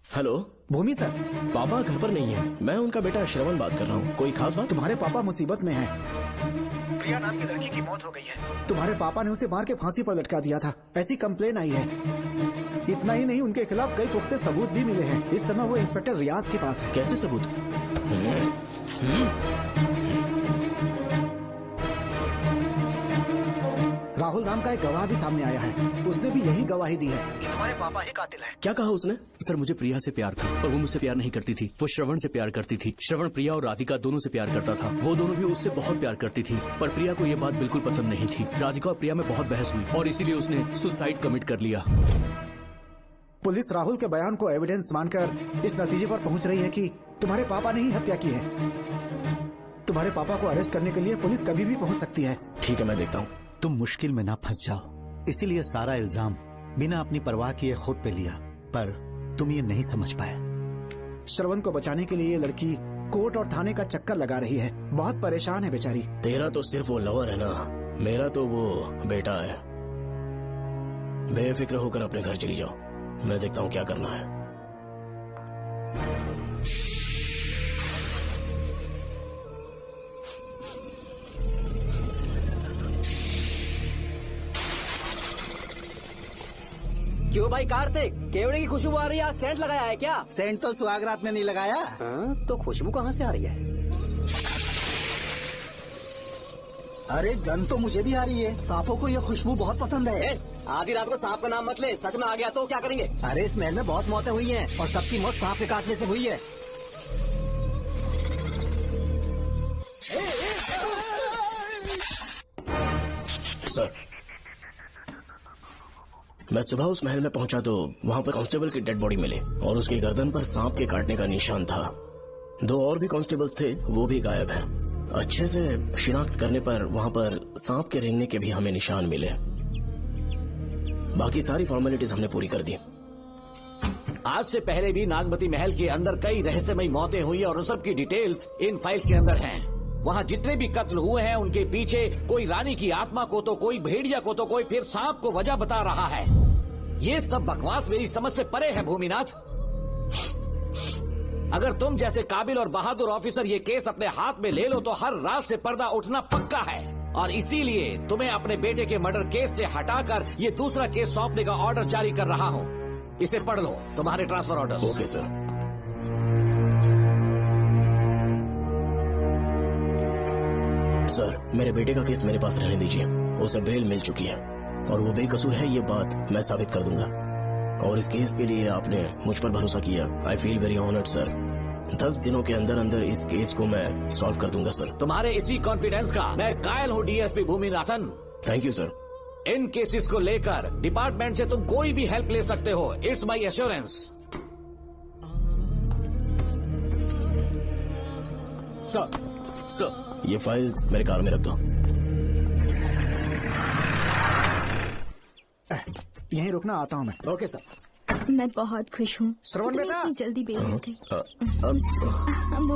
हेलो भूमि सर। पापा घर पर नहीं है, मैं उनका बेटा श्रवण बात कर रहा हूँ। कोई खास बात? तुम्हारे पापा मुसीबत में हैं। प्रिया नाम की लड़की की मौत हो गई है। तुम्हारे पापा ने उसे मार के फांसी पर लटका दिया था, ऐसी कंप्लेन आई है। इतना ही नहीं, उनके खिलाफ कई पुख्ते सबूत भी मिले हैं। इस समय वो इंस्पेक्टर रियाज के पास है। कैसे सबूत? राहुल नाम का एक गवाह भी सामने आया है, उसने भी यही गवाही दी है कि तुम्हारे पापा ही कातिल हैं। क्या कहा उसने? सर, मुझे प्रिया से प्यार था और वो मुझसे प्यार नहीं करती थी। वो श्रवण से प्यार करती थी। श्रवण प्रिया और राधिका दोनों से प्यार करता था। वो दोनों भी उससे बहुत प्यार करती थी, पर प्रिया को ये बात बिल्कुल पसंद नहीं थी। राधिका और प्रिया में बहुत बहस हुई और इसीलिए उसने सुसाइड कमिट कर लिया। पुलिस राहुल के बयान को एविडेंस मानकर इस नतीजे पर पहुंच रही है कि तुम्हारे पापा ने ही हत्या की है। तुम्हारे पापा को अरेस्ट करने के लिए पुलिस कभी भी पहुंच सकती है। ठीक है, मैं देखता हूँ। तुम मुश्किल में ना फंस जाओ, इसीलिए सारा इल्जाम बिना अपनी परवाह किए खुद पे लिया, पर तुम ये नहीं समझ पाए। श्रवण को बचाने के लिए ये लड़की कोर्ट और थाने का चक्कर लगा रही है। बहुत परेशान है बेचारी। तेरा तो सिर्फ वो लवर है ना, मेरा तो वो बेटा है। बेफिक्र होकर अपने घर चली जाओ, मैं देखता हूँ क्या करना है। क्यों भाई कार्तिक, केवड़े की खुशबू आ रही है, आज सेंट लगाया है क्या? सेंट तो सुहागरात में नहीं लगाया। तो खुशबू कहाँ से आ रही है? अरे गन तो मुझे भी आ रही है। सांपों को ये खुशबू बहुत पसंद है। आधी रात को सांप का नाम मत ले, सच में आ गया तो क्या करेंगे? अरे इस महल में बहुत मौतें हुई हैं और सबकी मौत सांप के काटने से हुई है। सर, मैं सुबह उस महल में पहुंचा तो वहां पर कांस्टेबल की डेड बॉडी मिली और उसकी गर्दन पर सांप के काटने का निशान था। 2 और भी कांस्टेबल्स थे, वो भी गायब हैं। अच्छे से शिनाख्त करने पर वहां पर सांप के रेंगने के भी हमें निशान मिले। बाकी सारी फॉर्मेलिटीज हमने पूरी कर दी। आज से पहले भी नागमती महल के अंदर कई रहस्यमयी मौतें हुई और उन सब की डिटेल्स इन फाइल्स के अंदर हैं। वहाँ जितने भी कत्ल हुए हैं उनके पीछे कोई रानी की आत्मा को तो कोई भेड़िया को तो कोई फिर सांप को वजह बता रहा है। ये सब बकवास मेरी समझ से परे है भूमिनाथ। अगर तुम जैसे काबिल और बहादुर ऑफिसर ये केस अपने हाथ में ले लो तो हर रात से पर्दा उठना पक्का है। और इसीलिए तुम्हें अपने बेटे के मर्डर केस से हटाकर ये दूसरा केस सौंपने का ऑर्डर जारी कर रहा हूँ। इसे पढ़ लो, तुम्हारे transfer order. Okay sir. Sir, मेरे बेटे का केस मेरे पास रहने दीजिए। उसे बेल मिल चुकी है और वो बेकसूर है, ये बात मैं साबित कर दूंगा। और इस केस के लिए आपने मुझ पर भरोसा किया। I feel very honoured sir. 10 दिनों के अंदर अंदर इस केस को मैं सॉल्व कर दूंगा सर। तुम्हारे इसी कॉन्फिडेंस का मैं कायल हूँ DSP Bhuminathan. Thank you sir. In cases को लेकर डिपार्टमेंट से तुम कोई भी हेल्प ले सकते हो। It's my assurance. सर, ये फाइल्स मेरे कार में रख दो। यहीं रुकना, आता हूँ मैं। Okay sir. मैं बहुत खुश हूँ। श्रवण बेटा, इतनी जल्दी बेल हो गई।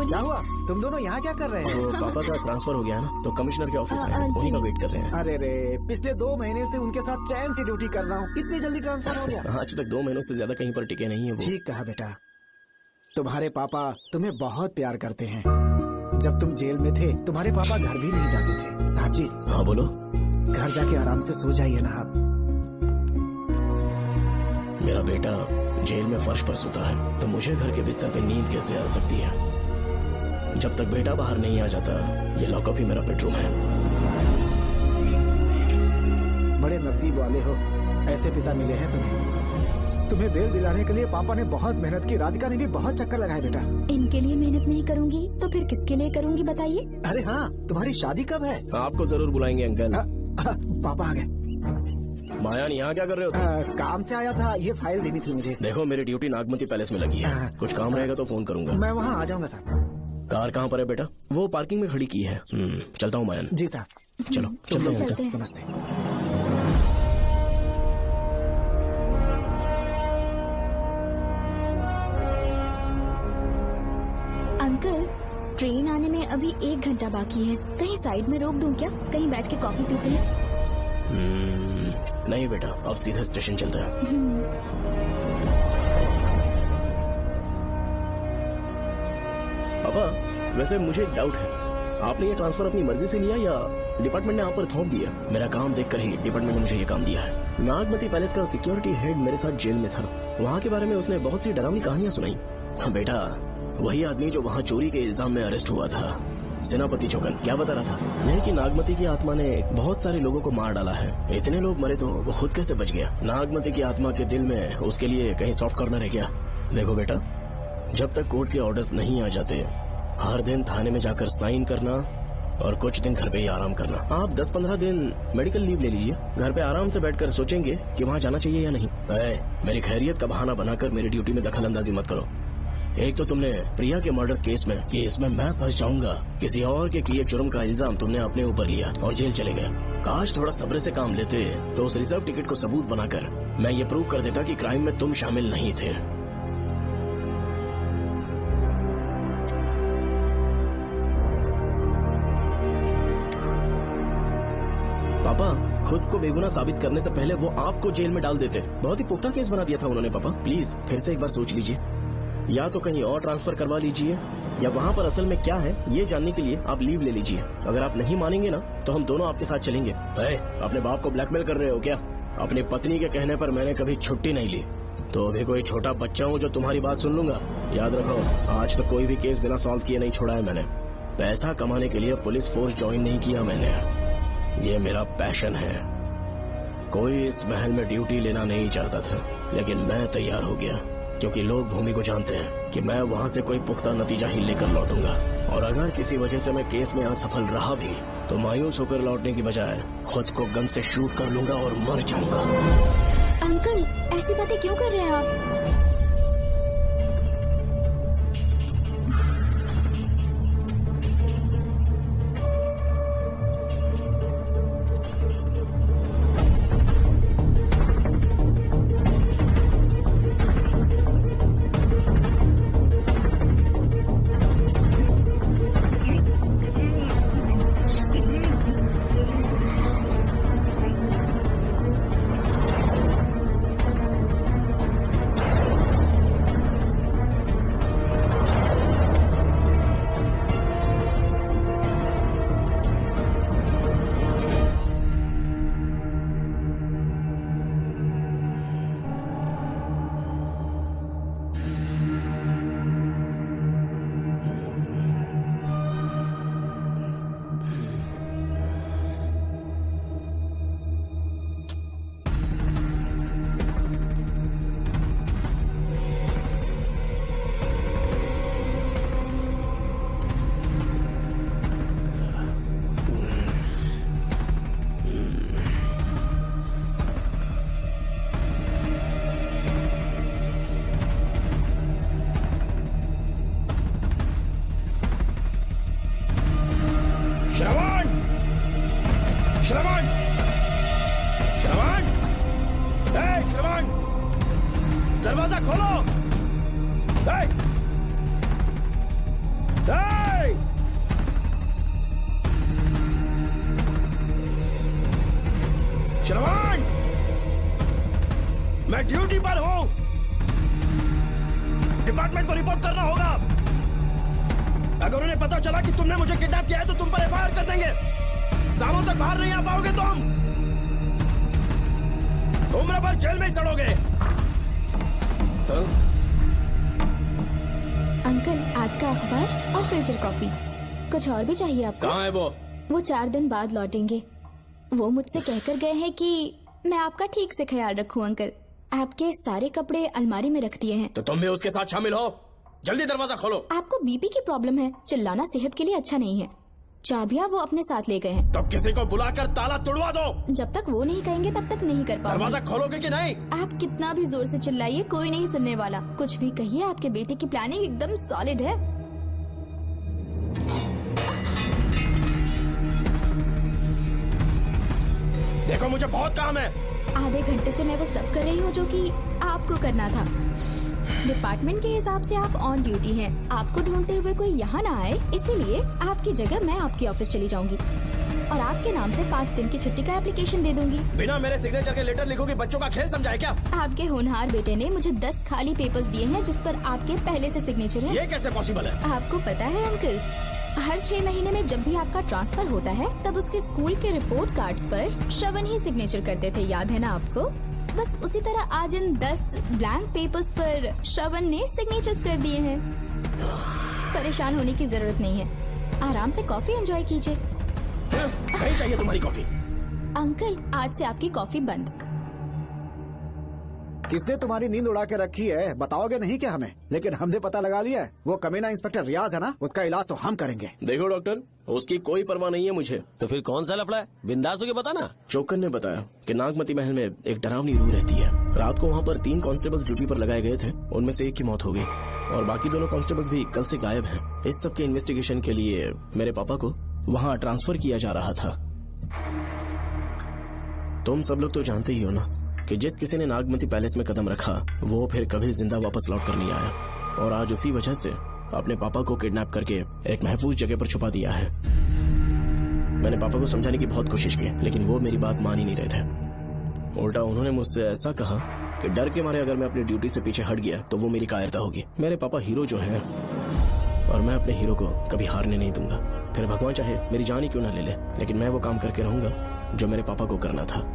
क्या हुआ? तुम दोनों यहाँ क्या कर रहे हैं? तो पापा का ट्रांसफर हो गया ना, तो कमिश्नर के ऑफिस में उन्हीं का वेट कर रहे हैं। अरे रे, पिछले 2 महीने से उनके साथ चैन से ड्यूटी कर रहा हूँ, इतनी जल्दी ट्रांसफर हो गया? आज तक 2 महीनों से ज्यादा कहीं पर टिके नहीं है वो। ठीक कहा बेटा, तुम्हारे पापा तुम्हें बहुत प्यार करते हैं। जब तुम जेल में थे तुम्हारे पापा घर भी नहीं जाते थे। साहब जी। हाँ बोलो। घर जाके आराम से सो जाइए ना आप। मेरा बेटा जेल में फर्श पर सोता है तो मुझे घर के बिस्तर पे नींद कैसे आ सकती है? जब तक बेटा बाहर नहीं आ जाता, ये लॉकअप ही मेरा बेडरूम है। बड़े नसीब वाले हो, ऐसे पिता मिले हैं तुम्हें बेल दिलाने के लिए पापा ने बहुत मेहनत की। राधिका ने भी बहुत चक्कर लगाए बेटा। इनके लिए मेहनत नहीं करूंगी तो फिर किसके लिए करूंगी बताइए? अरे हाँ, तुम्हारी शादी कब है? आपको जरूर बुलाएंगे अंकल। पापा आ गए। मायान, यहाँ क्या कर रहे हो? काम से आया था, ये फाइल देनी थी मुझे। देखो, मेरी ड्यूटी नागमती पैलेस में लगी है। कुछ काम रहेगा तो फोन करूंगा। मैं वहाँ आ जाऊंगा साहब। कार कहाँ पर है बेटा? वो पार्किंग में खड़ी की है। चलता हूँ मायान। जी साहब। चलो चलते हैं। नमस्ते। अंकल, ट्रेन आने में अभी 1 घंटा बाकी है। कहीं साइड में रोक दूं क्या? कहीं बैठ के कॉफी पीते हैं? नहीं बेटा, अब सीधा स्टेशन चलता है। पापा, वैसे मुझे एक डाउट है। आपने ये ट्रांसफर अपनी मर्जी से लिया या डिपार्टमेंट ने आप पर थोप दिया? मेरा काम देखकर ही डिपार्टमेंट ने मुझे ये काम दिया है। नागमती पैलेस का सिक्योरिटी हेड मेरे साथ जेल में था। वहाँ के बारे में उसने बहुत सी डरावनी कहानियां सुनाई। बेटा, वही आदमी जो वहाँ चोरी के इल्जाम में अरेस्ट हुआ था, सेनापति चौकन, क्या बता रहा था? यह कि नागमती की आत्मा ने बहुत सारे लोगों को मार डाला है। इतने लोग मरे तो वो खुद कैसे बच गया? नागमती की आत्मा के दिल में उसके लिए कहीं सॉफ्ट कॉर्नर है क्या? देखो बेटा, जब तक कोर्ट के ऑर्डर्स नहीं आ जाते, हर दिन थाने में जाकर साइन करना और कुछ दिन घर पे ही आराम करना। आप 10-15 दिन मेडिकल लीव ले लीजिए। घर पे आराम से बैठकर सोचेंगे कि वहाँ जाना चाहिए या नहीं। मेरी खैरियत का बहाना बनाकर मेरी ड्यूटी में दखल अंदाजी मत करो। एक तो तुमने प्रिया के मर्डर केस में कि इसमें मैं फंस जाऊंगा, किसी और के किए जुर्म का इल्जाम तुमने अपने ऊपर लिया और जेल चले गए। काश थोड़ा सब्र से काम लेते तो उस रिजर्व टिकट को सबूत बनाकर मैं ये प्रूव कर देता कि क्राइम में तुम शामिल नहीं थे। पापा, खुद को बेगुनाह साबित करने से पहले वो आपको जेल में डाल देते। बहुत ही पुख्ता केस बना दिया था उन्होंने। पापा प्लीज फिर से एक बार सोच लीजिए। या तो कहीं और ट्रांसफर करवा लीजिए या वहाँ पर असल में क्या है ये जानने के लिए आप लीव ले लीजिए। अगर आप नहीं मानेंगे ना तो हम दोनों आपके साथ चलेंगे। अपने बाप को ब्लैकमेल कर रहे हो क्या? अपनी पत्नी के कहने पर मैंने कभी छुट्टी नहीं ली, तो अभी कोई छोटा बच्चा हूँ जो तुम्हारी बात सुन लूंगा? याद रखो, आज तक कोई भी केस बिना सॉल्व किए नहीं छोड़ा है मैंने। पैसा कमाने के लिए पुलिस फोर्स ज्वाइन नहीं किया मैंने, ये मेरा पैशन है। कोई इस महल में ड्यूटी लेना नहीं चाहता था, लेकिन मैं तैयार हो गया क्योंकि लोग भूमि को जानते हैं कि मैं वहाँ से कोई पुख्ता नतीजा ही लेकर लौटूंगा। और अगर किसी वजह से मैं केस में असफल रहा भी तो मायूस होकर लौटने की बजाय खुद को गन से शूट कर लूंगा और मर जाऊंगा। अंकल, ऐसी बातें क्यों कर रहे हैं आप? दरवाजा खोलो। श्रवण, मैं ड्यूटी पर हूं। डिपार्टमेंट को रिपोर्ट करना होगा। अगर उन्हें पता चला कि तुमने मुझे किडनैप किया है तो तुम पर एफआईआर कर देंगे। सालों तक बाहर नहीं आ पाओगे तुम। उम्र भर जेल में ही सड़ोगे। अंकल, आज का अखबार और फिल्टर कॉफी। कुछ और भी चाहिए आपको? कहाँ है वो? वो 4 दिन बाद लौटेंगे। वो मुझसे कहकर गए हैं कि मैं आपका ठीक से ख्याल रखूं अंकल। आपके सारे कपड़े अलमारी में रख दिए हैं। तो तुम भी उसके साथ शामिल हो। जल्दी दरवाजा खोलो। आपको बीपी की प्रॉब्लम है, चिल्लाना सेहत के लिए अच्छा नहीं है। चाबियां वो अपने साथ ले गए हैं। तो किसी को बुलाकर ताला तोड़वा दो। जब तक वो नहीं कहेंगे तब तक नहीं कर पाऊंगी। दरवाजा खोलोगे कि नहीं? आप कितना भी जोर से चिल्लाइए, कोई नहीं सुनने वाला। कुछ भी कहिए, आपके बेटे की प्लानिंग एकदम सॉलिड है। देखो, मुझे बहुत काम है। आधे घंटे से मैं वो सब कर रही हूँ जो कि आपको करना था। डिपार्टमेंट के हिसाब से आप ऑन ड्यूटी हैं। आपको ढूंढते हुए कोई यहाँ ना आए, इसीलिए आपकी जगह मैं आपकी ऑफिस चली जाऊंगी और आपके नाम से 5 दिन की छुट्टी का एप्लीकेशन दे दूंगी। बिना मेरे सिग्नेचर के लेटर लिखोगी? बच्चों का खेल समझा है क्या? आपके होनहार बेटे ने मुझे 10 खाली पेपर्स दिए हैं जिस पर आपके पहले से सिग्नेचर है। ये कैसे पॉसिबल है? आपको पता है अंकल, हर 6 महीने में जब भी आपका ट्रांसफर होता है तब उसके स्कूल के रिपोर्ट कार्ड्स पर श्रवण ही सिग्नेचर करते थे, याद है ना आपको? बस उसी तरह आज इन 10 ब्लैंक पेपर्स पर श्रवण ने सिग्नेचर्स कर दिए हैं। परेशान होने की जरूरत नहीं है, आराम से कॉफी एंजॉय कीजिए। नहीं चाहिए तुम्हारी कॉफी। अंकल, आज से आपकी कॉफी बंद। किसने तुम्हारी नींद उड़ा के रखी है? बताओगे नहीं क्या हमें? लेकिन हमने पता लगा लिया है। वो कमीना इंस्पेक्टर रियाज है ना, उसका इलाज तो हम करेंगे। देखो डॉक्टर, उसकी कोई परवाह नहीं है मुझे। तो फिर कौन सा लफड़ा है? बिंदास होके बता ना। चोकर ने बताया कि नागमती महल में एक डरावनी रूह रहती है। रात को वहाँ पर 3 कांस्टेबल्स ड्यूटी पर लगाए गए थे, उनमें से एक की मौत हो गई और बाकी दोनों कांस्टेबल्स भी कल से गायब हैं। इस सब के इन्वेस्टिगेशन के लिए मेरे पापा को वहाँ ट्रांसफर किया जा रहा था। तुम सब लोग तो जानते ही हो ना कि जिस किसी ने नागमती पैलेस में कदम रखा वो फिर कभी जिंदा वापस लौट कर नहीं आया, और आज उसी वजह से अपने पापा को किडनैप करके एक महफूज जगह पर छुपा दिया है। मैंने पापा को समझाने की बहुत कोशिश की, लेकिन वो मेरी बात मान ही नहीं रहे थे। उल्टा उन्होंने मुझसे ऐसा कहा कि डर के मारे अगर मैं अपनी ड्यूटी से पीछे हट गया तो वो मेरी कायरता होगी। मेरे पापा हीरो जो है, और मैं अपने हीरो को कभी हारने नहीं दूंगा। फिर भगवान चाहे मेरी जान ही क्यों न ले ले, लेकिन मैं वो काम करके रहूंगा जो मेरे पापा को करना था।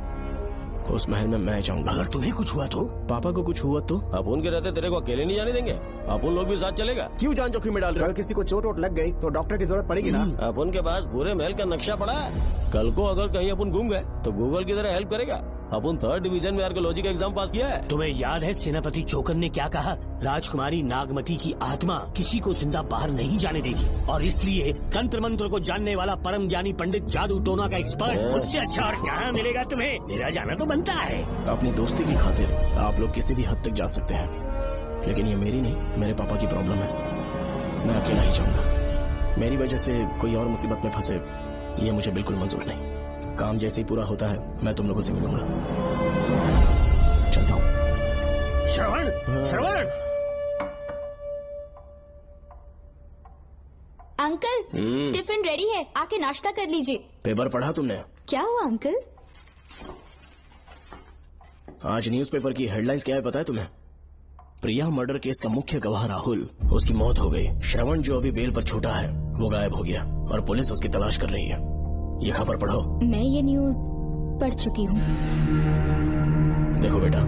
उस महल में मैं जाऊंगा। अगर तुम्हें कुछ हुआ तो? पापा को कुछ हुआ तो? अपन के रहते तेरे को अकेले नहीं जाने देंगे। अपन लोग भी साथ चलेगा। क्यों जान जोखिम में डाल रहे? कल किसी को चोट वोट लग गई तो डॉक्टर की जरूरत पड़ेगी ना। अपन के पास पूरे महल का नक्शा पड़ा है। कल को अगर कहीं अपन घूम गए तो गूगल की तरह हेल्प करेगा। अपन 3rd डिवीजन में आर्कियोलॉजी का एग्जाम पास किया है। तुम्हें याद है सेनापति चोकर ने क्या कहा? राजकुमारी नागमती की आत्मा किसी को जिंदा बाहर नहीं जाने देगी, और इसलिए तंत्र मंत्र को जानने वाला परम ज्ञानी पंडित जादू टोना का एक्सपर्ट मुझसे अच्छा और कहाँ मिलेगा तुम्हें? मेरा जाना तो बनता है। अपनी दोस्ती की खातिर आप लोग किसी भी हद तक जा सकते हैं, लेकिन ये मेरी नहीं, मेरे पापा की प्रॉब्लम है। मैं अकेला ही जाऊंगा। मेरी वजह से कोई और मुसीबत में फंसे ये मुझे बिल्कुल मंजूर नहीं। काम जैसे ही पूरा होता है मैं तुम लोगों से मिलूंगा। चलता हूँ। श्रवण, श्रवण। अंकल, टिफिन रेडी है, आके नाश्ता कर लीजिए। पेपर पढ़ा तुमने? क्या हुआ अंकल? आज न्यूज़पेपर की हेडलाइंस क्या है पता है तुम्हें? प्रिया मर्डर केस का मुख्य गवाह राहुल, उसकी मौत हो गई। श्रवण जो अभी बेल पर छूटा है वो गायब हो गया और पुलिस उसकी तलाश कर रही है। ये खबर पढ़ो। मैं ये न्यूज पढ़ चुकी हूँ। देखो बेटा,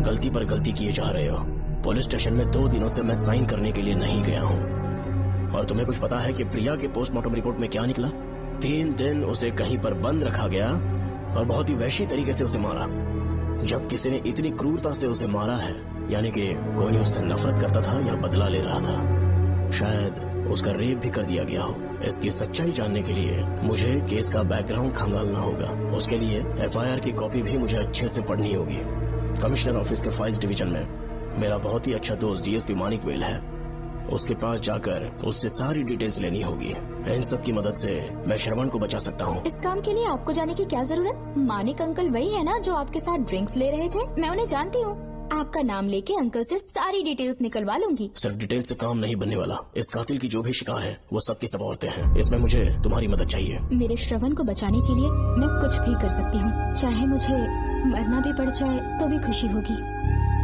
गलती पर गलती किए जा रहे हो। पुलिस स्टेशन में 2 दिनों से मैं साइन करने के लिए नहीं गया हूँ। और तुम्हें कुछ पता है कि प्रिया के पोस्टमार्टम रिपोर्ट में क्या निकला? 3 दिन उसे कहीं पर बंद रखा गया और बहुत ही वैश्य तरीके से उसे मारा। जब किसी ने इतनी क्रूरता से उसे मारा है, यानी कि कोई उससे नफरत करता था या बदला ले रहा था। शायद उसका रेप भी कर दिया गया हो। इसकी सच्चाई जानने के लिए मुझे केस का बैकग्राउंड खंगालना होगा। उसके लिए एफआईआर की कॉपी भी मुझे अच्छे से पढ़नी होगी। कमिश्नर ऑफिस के फाइल्स डिवीजन में मेरा बहुत ही अच्छा दोस्त डीएसपी मानिक वेल है। उसके पास जाकर उससे सारी डिटेल्स लेनी होगी। इन सब की मदद से मैं श्रवण को बचा सकता हूँ। इस काम के लिए आपको जाने की क्या जरूरत? मानिक अंकल वही है ना जो आपके साथ ड्रिंक्स ले रहे थे? मैं उन्हें जानती हूँ। आपका नाम लेके अंकल से सारी डिटेल्स निकलवा लूंगी। सर डिटेल से काम नहीं बनने वाला। इस कातिल की जो भी शिकार है वो सबकी सब औरतें हैं। इसमें मुझे तुम्हारी मदद चाहिए। मेरे श्रवण को बचाने के लिए मैं कुछ भी कर सकती हूँ। चाहे मुझे मरना भी पड़ जाए तो भी खुशी होगी।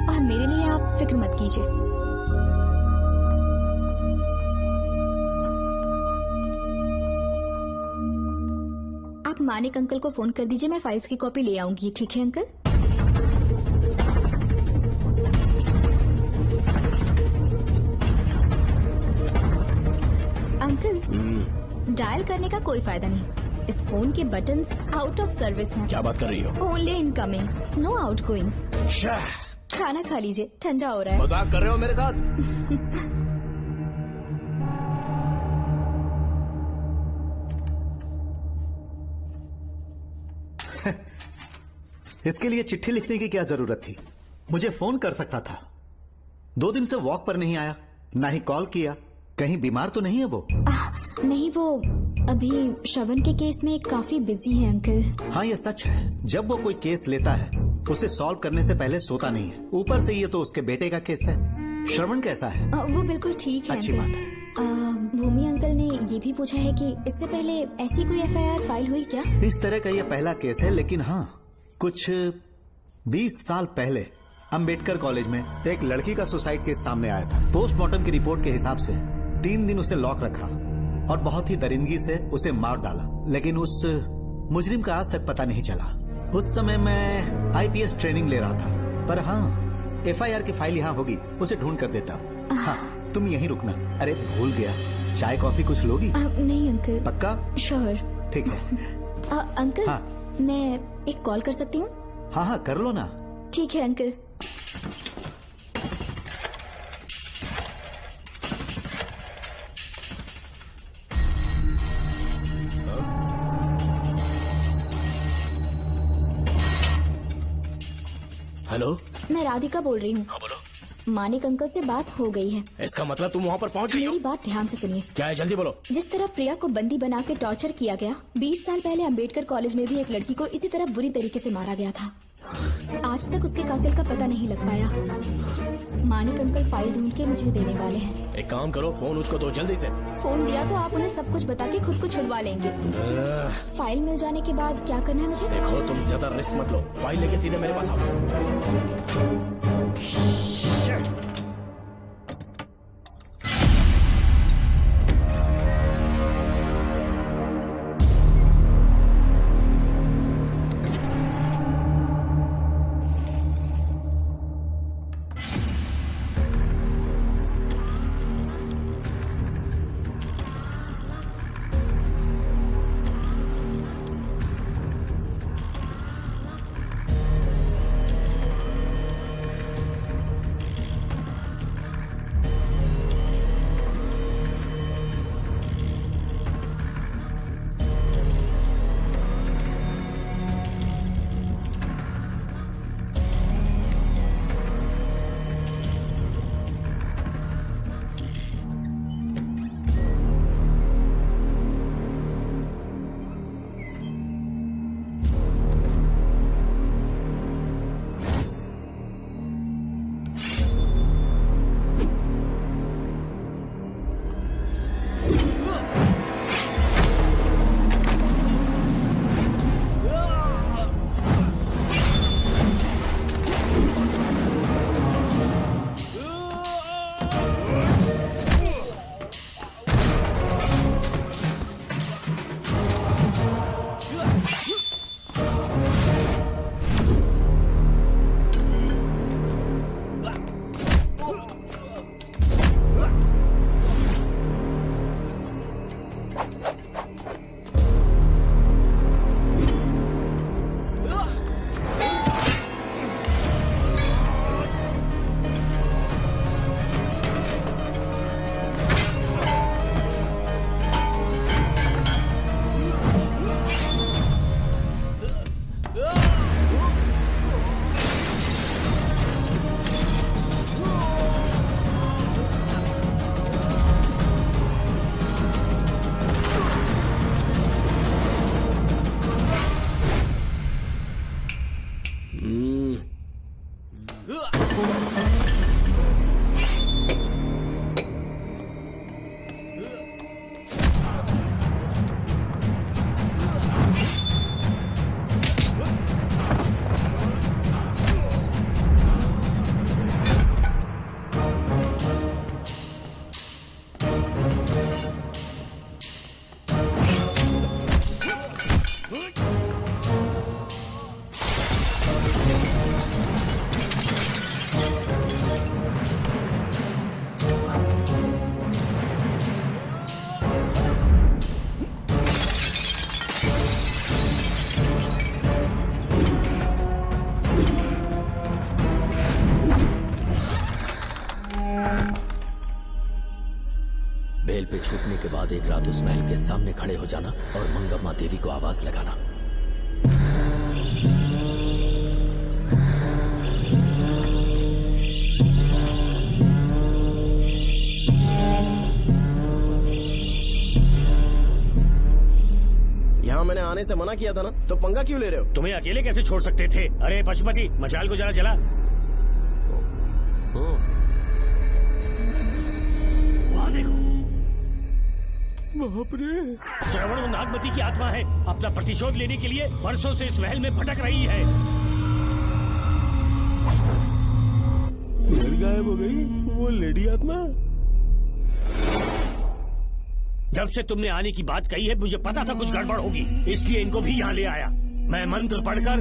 और मेरे लिए आप फिक्र मत कीजिए। आप मानिक अंकल को फोन कर दीजिए, मैं फाइल्स की कॉपी ले आऊंगी। ठीक है अंकल? अंकल, डायल करने का कोई फायदा नहीं। इस फोन के बटन्स आउट ऑफ सर्विस हैं। क्या बात कर रही हो? Only incoming, no outgoing. खाना खा लीजिए, ठंडा हो रहा है। मजाक कर रहे हो मेरे साथ? इसके लिए चिट्ठी लिखने की क्या जरूरत थी? मुझे फोन कर सकता था। 2 दिन से वॉक पर नहीं आया, ना ही कॉल किया। कहीं बीमार तो नहीं है वो? नहीं, वो अभी श्रवण के केस में काफी बिजी है अंकल। हाँ ये सच है, जब वो कोई केस लेता है उसे सॉल्व करने से पहले सोता नहीं है। ऊपर से ये तो उसके बेटे का केस है। श्रवण कैसा है? वो बिल्कुल ठीक है। अच्छी बात है। भूमि अंकल ने ये भी पूछा है कि इससे पहले ऐसी कोई FIR फाइल हुई क्या? इस तरह का ये पहला केस है, लेकिन हाँ कुछ 20 साल पहले अंबेडकर कॉलेज में एक लड़की का सुसाइड केस सामने आया था। पोस्टमार्टम की रिपोर्ट के हिसाब से 3 दिन उसे लॉक रखा और बहुत ही दरिंदगी से उसे मार डाला, लेकिन उस मुजरिम का आज तक पता नहीं चला। उस समय मैं IPS ट्रेनिंग ले रहा था, पर हाँ FIR की फाइल यहाँ होगी, उसे ढूंढ कर देता हूँ। हाँ तुम यहीं रुकना। अरे भूल गया, चाय कॉफी कुछ लोगी? नहीं अंकल। पक्का? श्योर। ठीक है। अंकल, हाँ। मैं एक कॉल कर सकती हूँ? हाँ हाँ कर लो ना। ठीक है अंकल। हेलो, मैं राधिका बोल रही हूँ। हाँ बोलो। मानिक अंकल से बात हो गई है। इसका मतलब तुम वहाँ पर पहुँच गई हो? मेरी बात ध्यान से सुनिए। क्या है, जल्दी बोलो। जिस तरह प्रिया को बंदी बना के टॉर्चर किया गया, 20 साल पहले अंबेडकर कॉलेज में भी एक लड़की को इसी तरह बुरी तरीके से मारा गया था। आज तक उसके कातिल का पता नहीं लग पाया। मानिक अंकल फाइल ढूंढ के मुझे देने वाले हैं। एक काम करो, फोन उसको दो जल्दी से। फोन दिया तो आप उन्हें सब कुछ बता के खुद को छुड़वा लेंगे। फाइल मिल जाने के बाद क्या करना है मुझे? देखो तुम ज्यादा रिस्क मत लो, फाइल लेके सीधे मेरे पास आओ। बेल पे छूटने के बाद एक रात उस महल के सामने खड़े हो जाना और मंगम्मा देवी को आवाज लगाना। यहाँ मैंने आने से मना किया था ना, तो पंगा क्यों ले रहे हो? तुम्हें अकेले कैसे छोड़ सकते थे? अरे पशुपति, मशाल को जरा जला। वहाँ देखो। बाप रे। श्रवण वो नागमती की आत्मा है, अपना प्रतिशोध लेने के लिए वर्षों से इस महल में भटक रही है। गायब हो गई वो लेडी आत्मा। जब से तुमने आने की बात कही है मुझे पता था कुछ गड़बड़ होगी, इसलिए इनको भी यहाँ ले आया। मैं मंत्र पढ़कर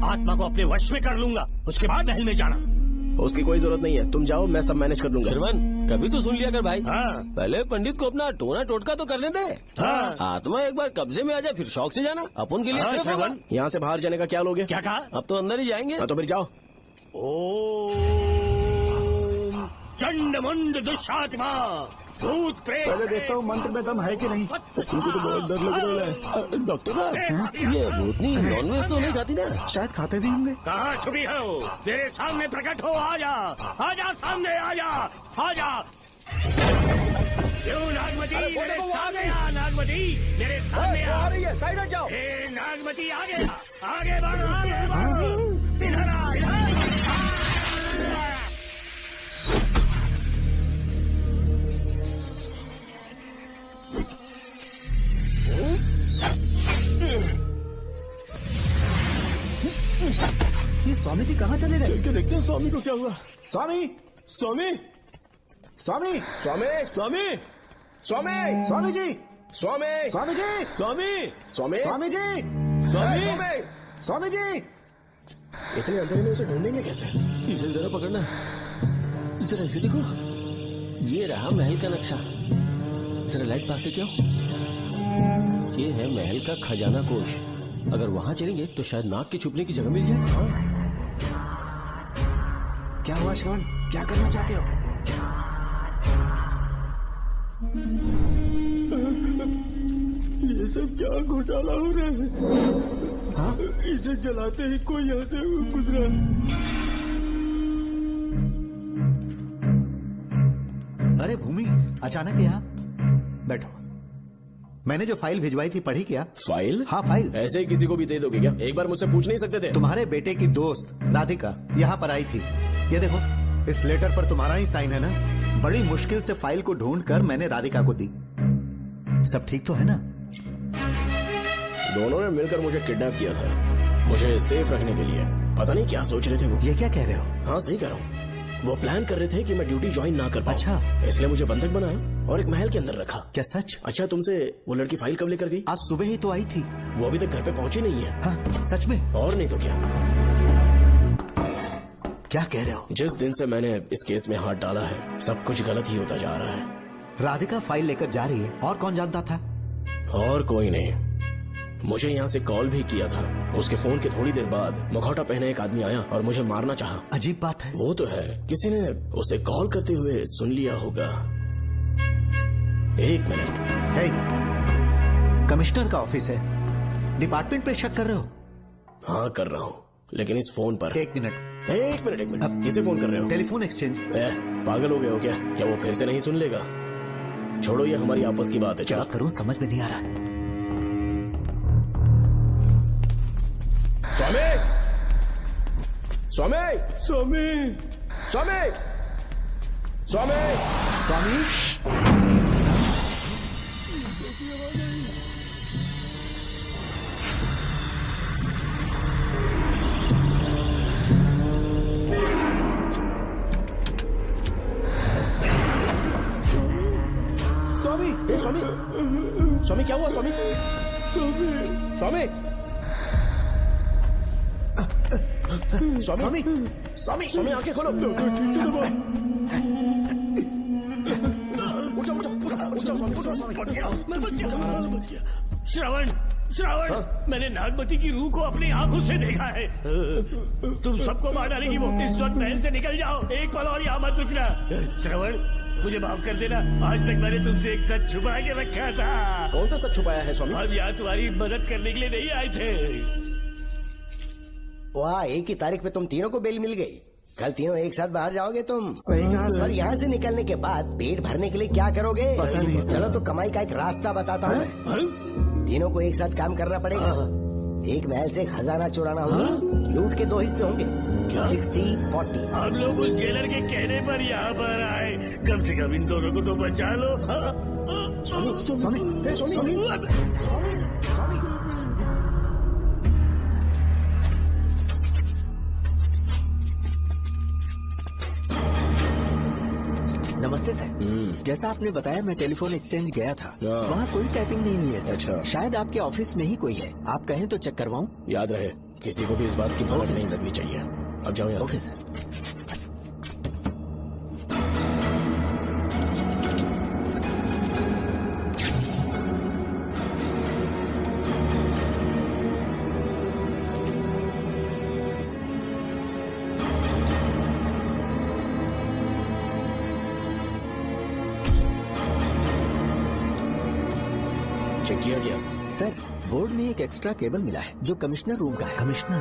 आत्मा को अपने वश में कर लूंगा, उसके बाद महल में जाना। उसकी कोई जरूरत नहीं है, तुम जाओ, मैं सब मैनेज कर लूंगा। श्रवण, कभी तो सुन लिया कर भाई। हाँ। पहले पंडित को अपना टोना टोटका तो करने दे। हाँ। आत्मा एक बार कब्जे में आ जाए फिर शौक से जाना। अपन के लिए हाँ, श्रवण, यहाँ से बाहर जाने का क्या लोगे? क्या कहा? अब तो अंदर ही जाएंगे। हाँ, तो फिर जाओ। ओम चंड मुंड दुष्टात्मा भूत प्रेत। पहले देखता हूँ मंत्र में दम है कि नहीं। तुमको तो बहुत डर लग रहा है। डॉक्टर साहब, ये भूतनी नॉनवेज तो नहीं खाती ना? शायद खाते भी होंगे। कहाँ छुपी हो? मेरे सामने प्रकट हो, आजा आजा, सामने आजा आजा। क्यों नागमती मेरे सामने आ, नागमती मेरे सामने आ रही है। साइड जाओ। नागमती आगे आगे बढ़, आगे बढ़, इधर आ, ये स्वामी जी कहाँ चले गए? चल के देखते हैं स्वामी को क्या हुआ। स्वामी, स्वामी, स्वामी, स्वामी, स्वामी, स्वामी, स्वामी जी, स्वामी, स्वामी जी, स्वामी, स्वामी, स्वामी जी, स्वामी, स्वामी जी। इतने अंधेरे में उसे ढूंढेंगे कैसे? इसे जरा पकड़ना, जरा इसे देखो। ये रहा महल का नक्शा। जरा लाइट पास लेके आओ। ये है महल का खजाना कोष। अगर वहाँ चलेंगे तो शायद नाग के छुपने की जगह मिल जाए। क्या हुआ श्रवण, क्या करना चाहते हो? ये सब क्या घोटाला हो रहा है? हाँ? इसे जलाते ही कोई यहाँ से गुजरा। अरे भूमि, अचानक यहाँ? बैठो। मैंने जो फाइल भिजवाई थी पढ़ी क्या? फाइल? हाँ फाइल। ऐसे ही किसी को भी दे दोगे क्या? एक बार मुझसे पूछ नहीं सकते थे? तुम्हारे बेटे की दोस्त राधिका यहाँ पर आई थी। ये देखो, इस लेटर पर तुम्हारा ही साइन है ना? बड़ी मुश्किल से फाइल को ढूंढकर मैंने राधिका को दी। सब ठीक तो है ना? दोनों ने मिलकर मुझे किडनैप किया था, मुझे सेफ रखने के लिए। पता नहीं क्या सोच रहे थे वो। ये क्या कह रहे हो? हाँ सही कह रहा हूँ। वो प्लान कर रहे थे कि मैं ड्यूटी ज्वाइन ना कर पाऊं। अच्छा। इसलिए मुझे बंधक बनाया और एक महल के अंदर रखा। क्या सच? अच्छा, तुमसे वो लड़की फाइल कब लेकर गई? आज सुबह ही तो आई थी। वो अभी तक घर पे पहुंची नहीं है। हाँ, सच में? और नहीं तो क्या। क्या कह रहे हो? जिस दिन से मैंने इस केस में हाथ डाला है सब कुछ गलत ही होता जा रहा है। राधिका फाइल लेकर जा रही है और कौन जानता था? और कोई नहीं। मुझे यहाँ से कॉल भी किया था। उसके फोन के थोड़ी देर बाद मुखौटा पहने एक आदमी आया और मुझे मारना चाहा। अजीब बात है। वो तो है, किसी ने उसे कॉल करते हुए सुन लिया होगा। एक मिनट। हे, कमिश्नर का ऑफिस है, डिपार्टमेंट पे शक कर रहे हो? हाँ कर रहा हूँ, लेकिन इस फोन पर। एक मिनट, एक मिनट। किसे फोन कर रहे हो? Telephone exchange. पागल हो गए हो क्या? क्या वो फिर से नहीं सुन लेगा? छोड़ो, ये हमारी आपस की बात है। क्या करूं समझ में नहीं आ रहा। स्वामी, स्वामी, स्वामी, स्वामी, स्वामी, स्वामी। स्वामी, स्वामी, स्वामी क्या हुआ? स्वामी, स्वामी, स्वामी, स्वामी, स्वामी, स्वामी आंखें खोलो। मैं बच गया। श्रवण, श्रवण, मैंने नागमती की रूह को अपनी आंखों से देखा है। तुम सबको मार डालेगी वो। इस वक्त महल से निकल जाओ, एक पल और यहाँ मत रुकना। श्रवण, मुझे माफ कर देना। आज तक मैंने तुमसे एक सच छुपा के रखा था। कौन सा सच छुपाया है स्वामी? हम यहाँ तुम्हारी मदद करने के लिए नहीं आए थे। वाह, एक ही तारीख पे तुम तीनों को बेल मिल गई। कल तीनों एक साथ बाहर जाओगे तुम? सही कहा। और यहाँ से निकलने के बाद पेट भरने के लिए क्या करोगे? पता नहीं। चलो तो कमाई का एक रास्ता बताता हूँ। तीनों को एक साथ काम करना पड़ेगा। एक महल से खजाना चुराना होगा। लूट के 2 हिस्से होंगे, 60-40। हम लोग उस जेलर के कहने पर यहाँ पर आए। कम से कम इन दोनों को तो बचा लो। नमस्ते सर। जैसा आपने बताया मैं टेलीफोन एक्सचेंज गया था, वहाँ कोई टाइपिंग नहीं हुई है सर। अच्छा। शायद आपके ऑफिस में ही कोई है, आप कहें तो चेक करवाऊं? याद रहे किसी को भी इस बात की भनक नहीं लगनी चाहिए। अब जाओ यहाँ से। सर। चेक किया गया सर। बोर्ड में एक एक्स्ट्रा केबल मिला है जो कमिश्नर रूम का है। कमिश्नर?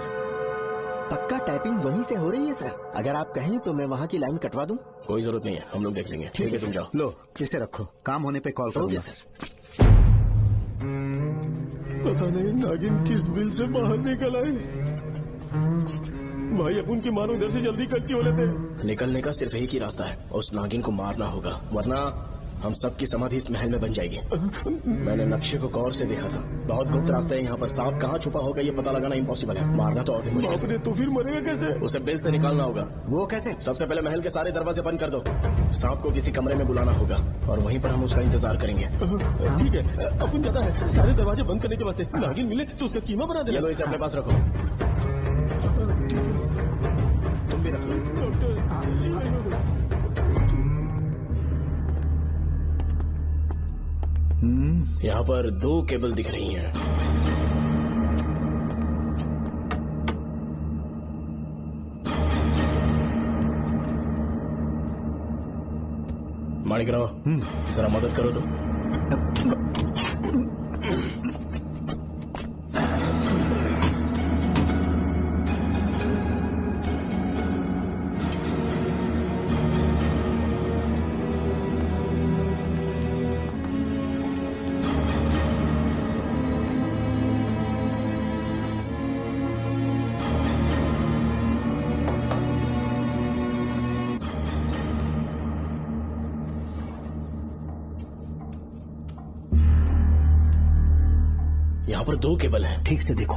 पक्का टाइपिंग वहीं से हो रही है सर। अगर आप कहें तो मैं वहाँ की लाइन कटवा दूं? कोई जरूरत नहीं है, हम लोग देख लेंगे। ठीक है, तुम जाओ। लो इसे रखो, काम होने पे कॉल करूंगा। सर। पता नहीं नागिन किस बिल से बाहर निकल आए। भाई अपन की मानो इधर से जल्दी कट हो लेते। निकलने का सिर्फ एक ही रास्ता है, उस नागिन को मारना होगा, वरना हम सबकी समाधि इस महल में बन जाएगी। मैंने नक्शे को गौर से देखा था, बहुत गुप्त रास्ता है यहाँ पर। सांप कहाँ छुपा होगा ये पता लगाना इम्पॉसिबल है, मारना तो और भी मुश्किल है। तो फिर मरेगा कैसे? उसे बिल से निकालना होगा। वो कैसे? सबसे पहले महल के सारे दरवाजे बंद कर दो। सांप को किसी कमरे में बुलाना होगा और वहीं पर हम उसका इंतजार करेंगे। ठीक है, अपन जाता है। सारे दरवाजे बंद करने के बाद नागिन मिले तो उसका कीमा बना दे। लो इसे अपने पास रखो। तुम भी रख लो। यहाँ पर 2 केबल दिख रही हैं। माणिकराव, जरा मदद करो तो। यहाँ पर 2 केबल हैं। ठीक से देखो।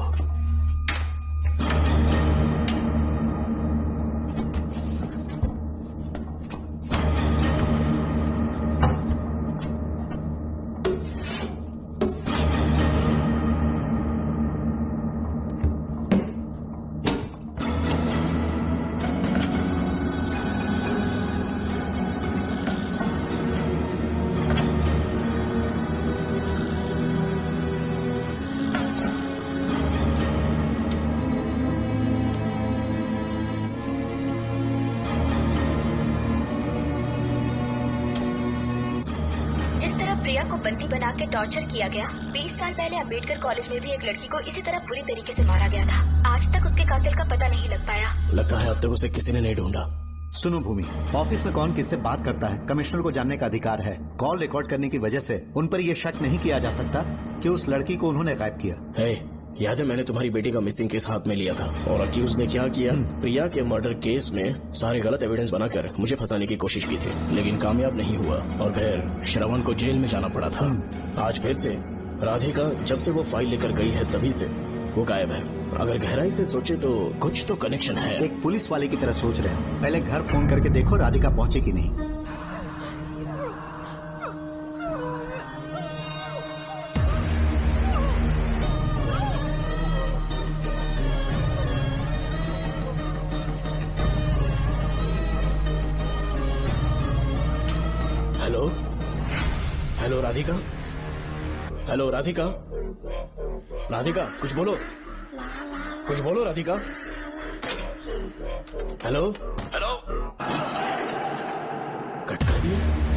प्रिया को बंदी बना के टॉर्चर किया गया। 20 साल पहले अम्बेडकर कॉलेज में भी एक लड़की को इसी तरह बुरी तरीके से मारा गया था। आज तक उसके कातिल का पता नहीं लग पाया। लगता है अब तक उसे किसी ने नहीं ढूंढा। सुनो भूमि, ऑफिस में कौन किससे बात करता है कमिश्नर को जानने का अधिकार है। कॉल रिकॉर्ड करने की वजह से उन पर यह शक नहीं किया जा सकता कि उस लड़की को उन्होंने गायब किया। याद है मैंने तुम्हारी बेटी का मिसिंग केस हाथ में लिया था और अक्यूज ने क्या किया, प्रिया के मर्डर केस में सारे गलत एविडेंस बनाकर मुझे फंसाने की कोशिश की थी, लेकिन कामयाब नहीं हुआ और फिर श्रवण को जेल में जाना पड़ा था। आज फिर से राधिका जब से वो फाइल लेकर गई है तभी से वो गायब है। अगर गहराई से सोचे तो कुछ तो कनेक्शन है। एक पुलिस वाले की तरह सोच रहे हैं। पहले घर फोन करके देखो राधिका पहुंचे कि नहीं। Hello hello Radhika, hello Radhika, Radhika कुछ बोलो, कुछ बोलो राधिका। हेलो हेलो, कट कर दिया।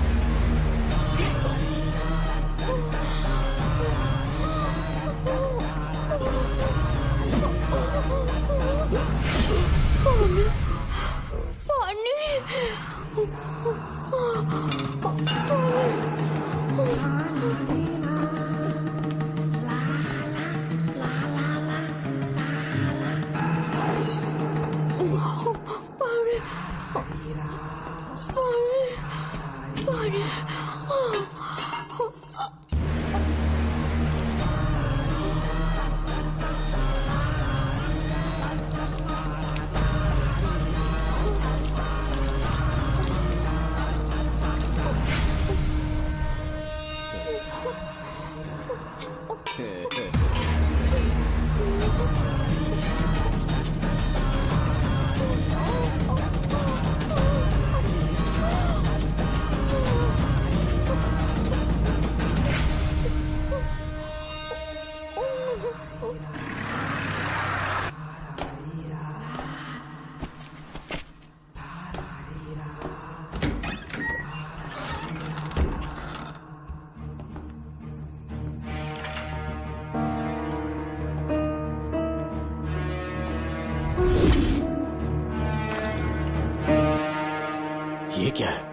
ये क्या है?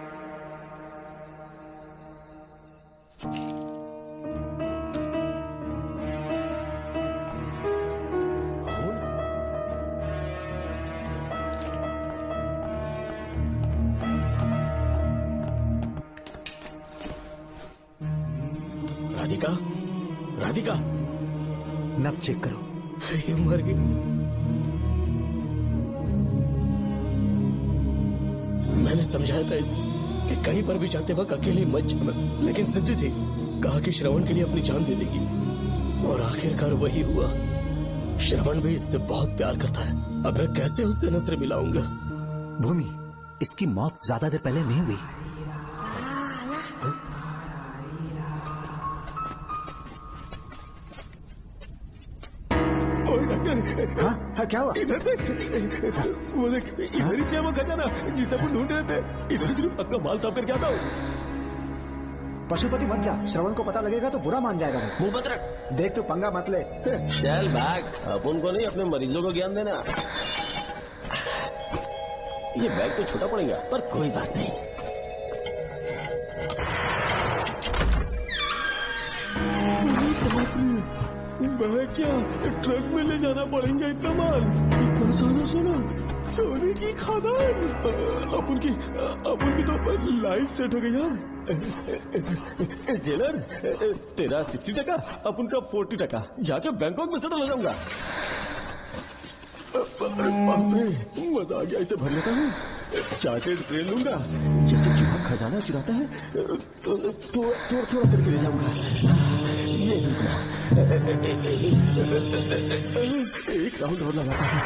राधिका, राधिका, नब चेक करो। ये मर गई। मैंने समझाया था इसे कि कहीं पर भी जाते वक्त अकेले मत जाना, लेकिन जिद्दी थी। कहा कि श्रवण के लिए अपनी जान दे देगी, और आखिरकार वही हुआ। श्रवण भी इससे बहुत प्यार करता है। अब मैं कैसे उससे नजर मिलाऊंगा? भूमि, इसकी मौत ज्यादा देर पहले नहीं हुई। हाँ, क्या हुआ? इधर देख, वो देख, इधर ही है वो खजाना जिसे अपन ढूंढ रहे थे। इधर ही पक्का माल साफ करके आता हूँ। पशुपति मत जा, श्रवण को पता लगेगा तो बुरा मान जाएगा। मुंह मत रख। देख तू पंगा मत ले। चल भाग, अपन को नहीं अपने मरीजों को ज्ञान देना। ये बैग तो छोटा पड़ेगा, पर कोई बात नहीं। बैग क्या ट्रक में ले जाना पड़ेगा इतना माल? इतना सारा सोना, सोने की खदान। अपन की तो लाइफ सेट हो गई यार। जेलर, तेरा 60 अपन का 40 जाके बैंकॉक में सेटल हो जाऊंगा। मजा आ गया, इसे भर लेता हूँ। चार्टेड ट्रेन लूंगा, जैसे चूहा खजाना चुराता है थोड़ा करके ले जाऊंगा। ये एक राउंड और लगाता है।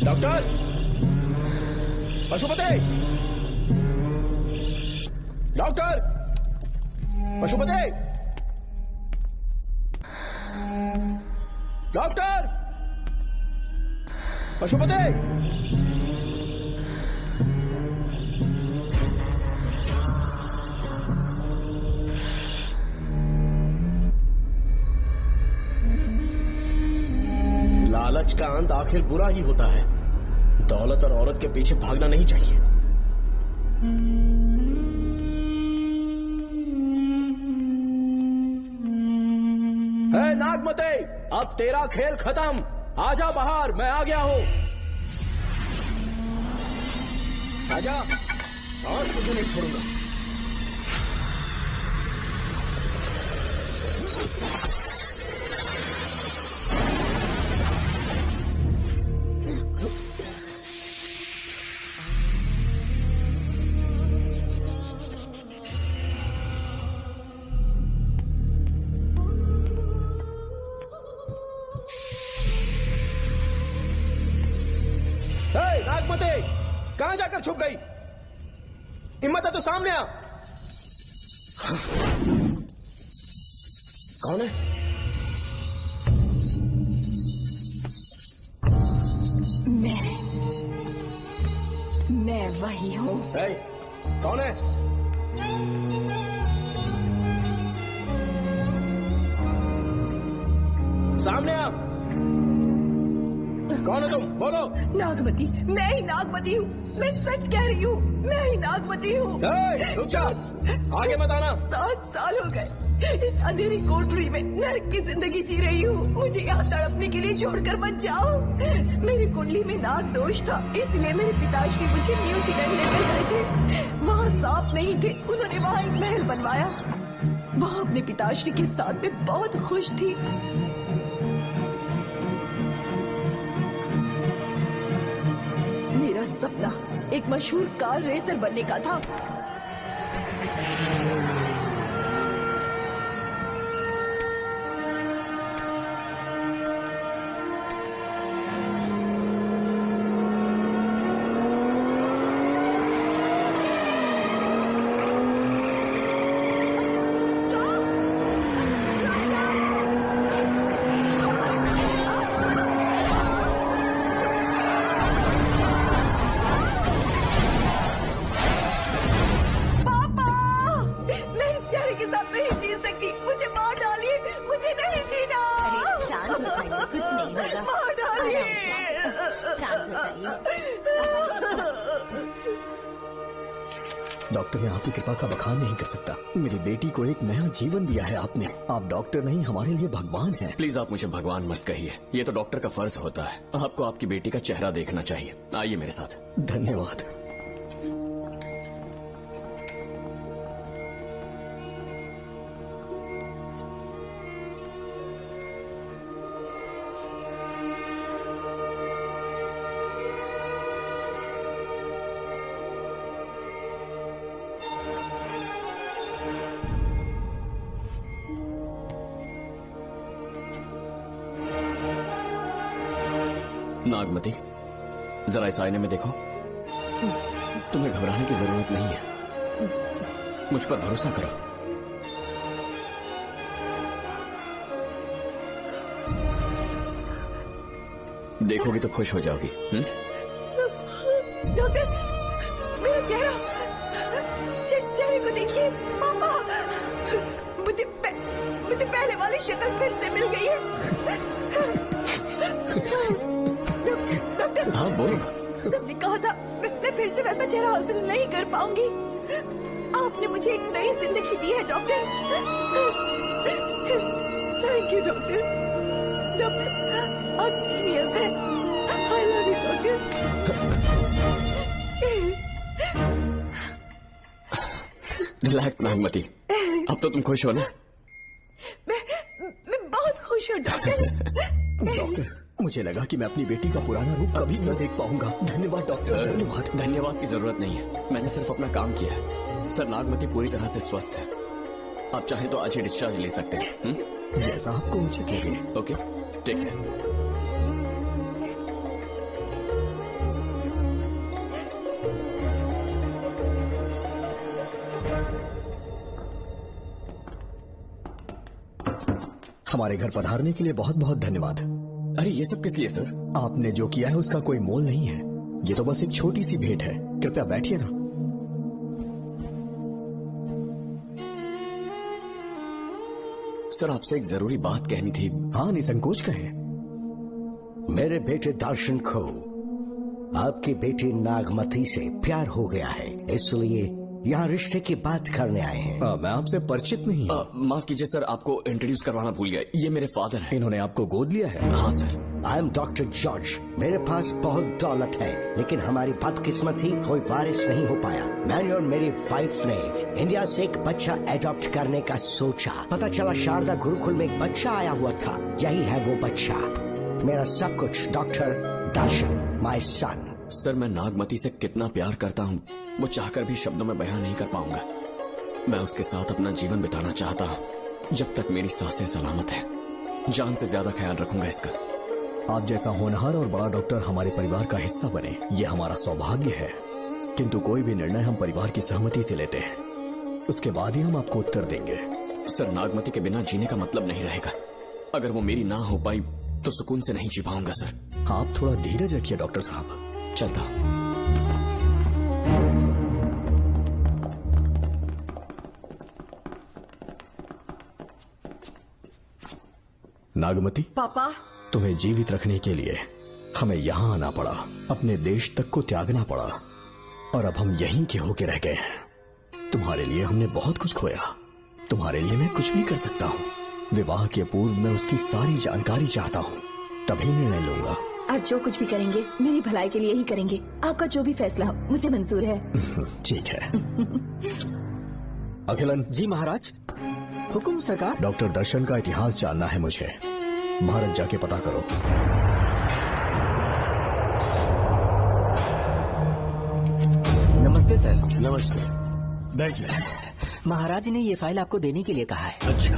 Doctor, Pashupati, doctor, Pashupati, doctor, Pashupati. लालच का अंत आखिर बुरा ही होता है। दौलत और औरत के पीछे भागना नहीं चाहिए। है नागमते, अब तेरा खेल खत्म। आजा बाहर, मैं आ गया हूं। आजा, और तुझे नहीं छोड़ूंगा। नागमते, कहाँ जाकर छुप गई? हिम्मत है तो सामने आ। कौन है? मैं वही हूँ। कौन है? सामने आ। कौन है तुम? बोलो। नागमती, मैं ही नागमती हूँ। मैं सच कह रही हूँ, मैं ही नागमती हूँ। रुक जा, आगे मत आना। 7 साल हो गए इस अंधेरी कोठरी में नर्क की जिंदगी जी रही हूँ। मुझे यहाँ तड़पने के लिए छोड़कर मत जाओ। मेरी कुंडली में नाग दोष था, इसलिए मेरे पिताश्री मुझे न्यूजीलैंड लेकर गए थे। वहाँ सांप नहीं थे, उन्होंने वहाँ एक महल बनवाया। वहाँ अपने पिताश्री के साथ में बहुत खुश थी। मेरा सपना एक मशहूर कार रेसर बनने का था। डॉक्टर, मैं आपकी कृपा का बखान नहीं कर सकता। मेरी बेटी को एक नया जीवन दिया है आपने। आप डॉक्टर नहीं, हमारे लिए भगवान हैं। प्लीज आप मुझे भगवान मत कहिए, ये तो डॉक्टर का फर्ज होता है। आपको आपकी बेटी का चेहरा देखना चाहिए। आइए मेरे साथ। धन्यवाद। नागमती, जरा इस आईने में देखो। तुम्हें घबराने की जरूरत नहीं है, मुझ पर भरोसा करो। देखोगी तो खुश हो जाओगी। डॉक्टर, मेरा चेहरा, चेहरे को देखिए। पापा, मुझे पहले वाली शक्ल फिर से मिल गई है। डॉक्टर, हाँ बोलो। सबने कहा था मैं फिर से वैसा चेहरा हासिल नहीं कर पाऊंगी। आपने मुझे एक नई जिंदगी दी है doctor. Thank you doctor. Doctor, आप जीनियस हैं। I love you doctor. Relax Nagmati, अब तो तुम खुश हो ना? मैं बहुत खुश हूँ डॉक्टर। डॉक्टर, मुझे लगा कि मैं अपनी बेटी का पुराना रूप कभी न देख पाऊंगा। धन्यवाद डॉक्टर। धन्यवाद। धन्यवाद की जरूरत नहीं है, मैंने सिर्फ अपना काम किया है। सर, नागमती पूरी तरह से स्वस्थ है। आप चाहें तो आज ही डिस्चार्ज ले सकते हैं। जैसा आपको उचित लगे। Okay, take care. हमारे घर पधारने के लिए बहुत बहुत धन्यवाद। अरे ये सब किस लिए सर? आपने जो किया है उसका कोई मोल नहीं है। ये तो बस एक छोटी सी भेंट है। कृपया बैठिए ना। सर, आपसे एक जरूरी बात कहनी थी। हाँ, निसंकोच कहें। मेरे बेटे दर्शन को आपकी बेटी नागमती से प्यार हो गया है, इसलिए यहाँ रिश्ते की बात करने आए हैं। मैं आपसे परिचित नहीं हूँ। माफ कीजिए सर, आपको इंट्रोड्यूस करवाना भूल गया। ये मेरे फादर हैं। इन्होंने आपको गोद लिया है? हाँ sir. I am doctor George. मेरे पास बहुत दौलत है, लेकिन हमारी बदकिस्मत थी, कोई वारिस नहीं हो पाया। मैंने और मेरी वाइफ ने इंडिया से एक बच्चा एडॉप्ट करने का सोचा। पता चला शारदा गुरुकुल में एक बच्चा आया हुआ था। यही है वो बच्चा, मेरा सब कुछ। Doctor Darshan, my son. Sir, मैं नागमती से कितना प्यार करता हूँ, वो चाहकर भी शब्दों में बयां नहीं कर पाऊंगा। मैं उसके साथ अपना जीवन बिताना चाहता हूँ, जब तक मेरी सांसें सलामत हैं। जान से ज्यादा ख्याल रखूंगा इसका। आप जैसा होनहार और बड़ा डॉक्टर हमारे परिवार का हिस्सा बने, ये हमारा सौभाग्य है। किंतु कोई भी निर्णय हम परिवार की सहमति से लेते हैं, उसके बाद ही हम आपको उत्तर देंगे। सर, नागमती के बिना जीने का मतलब नहीं रहेगा। अगर वो मेरी ना हो पाई तो सुकून से नहीं जी पाऊंगा सर। आप थोड़ा धीरज रखिए डॉक्टर साहब। चलता हूं। नागमती, पापा, तुम्हें जीवित रखने के लिए हमें यहाँ आना पड़ा, अपने देश तक को त्यागना पड़ा, और अब हम यहीं के होके रह गए हैं। तुम्हारे लिए हमने बहुत कुछ खोया, तुम्हारे लिए मैं कुछ भी कर सकता हूँ। विवाह के पूर्व मैं उसकी सारी जानकारी चाहता हूँ, तभी निर्णय लूंगा। आज जो कुछ भी करेंगे मेरी भलाई के लिए ही करेंगे। आपका जो भी फैसला हो मुझे मंजूर है। ठीक है। अखिलन। जी महाराज। हुकुम सरकार। डॉक्टर दर्शन का इतिहास जानना है मुझे, भारत जाके पता करो। नमस्ते सर। नमस्ते, बैठ जाए। महाराज ने ये फाइल आपको देने के लिए कहा है। अच्छा,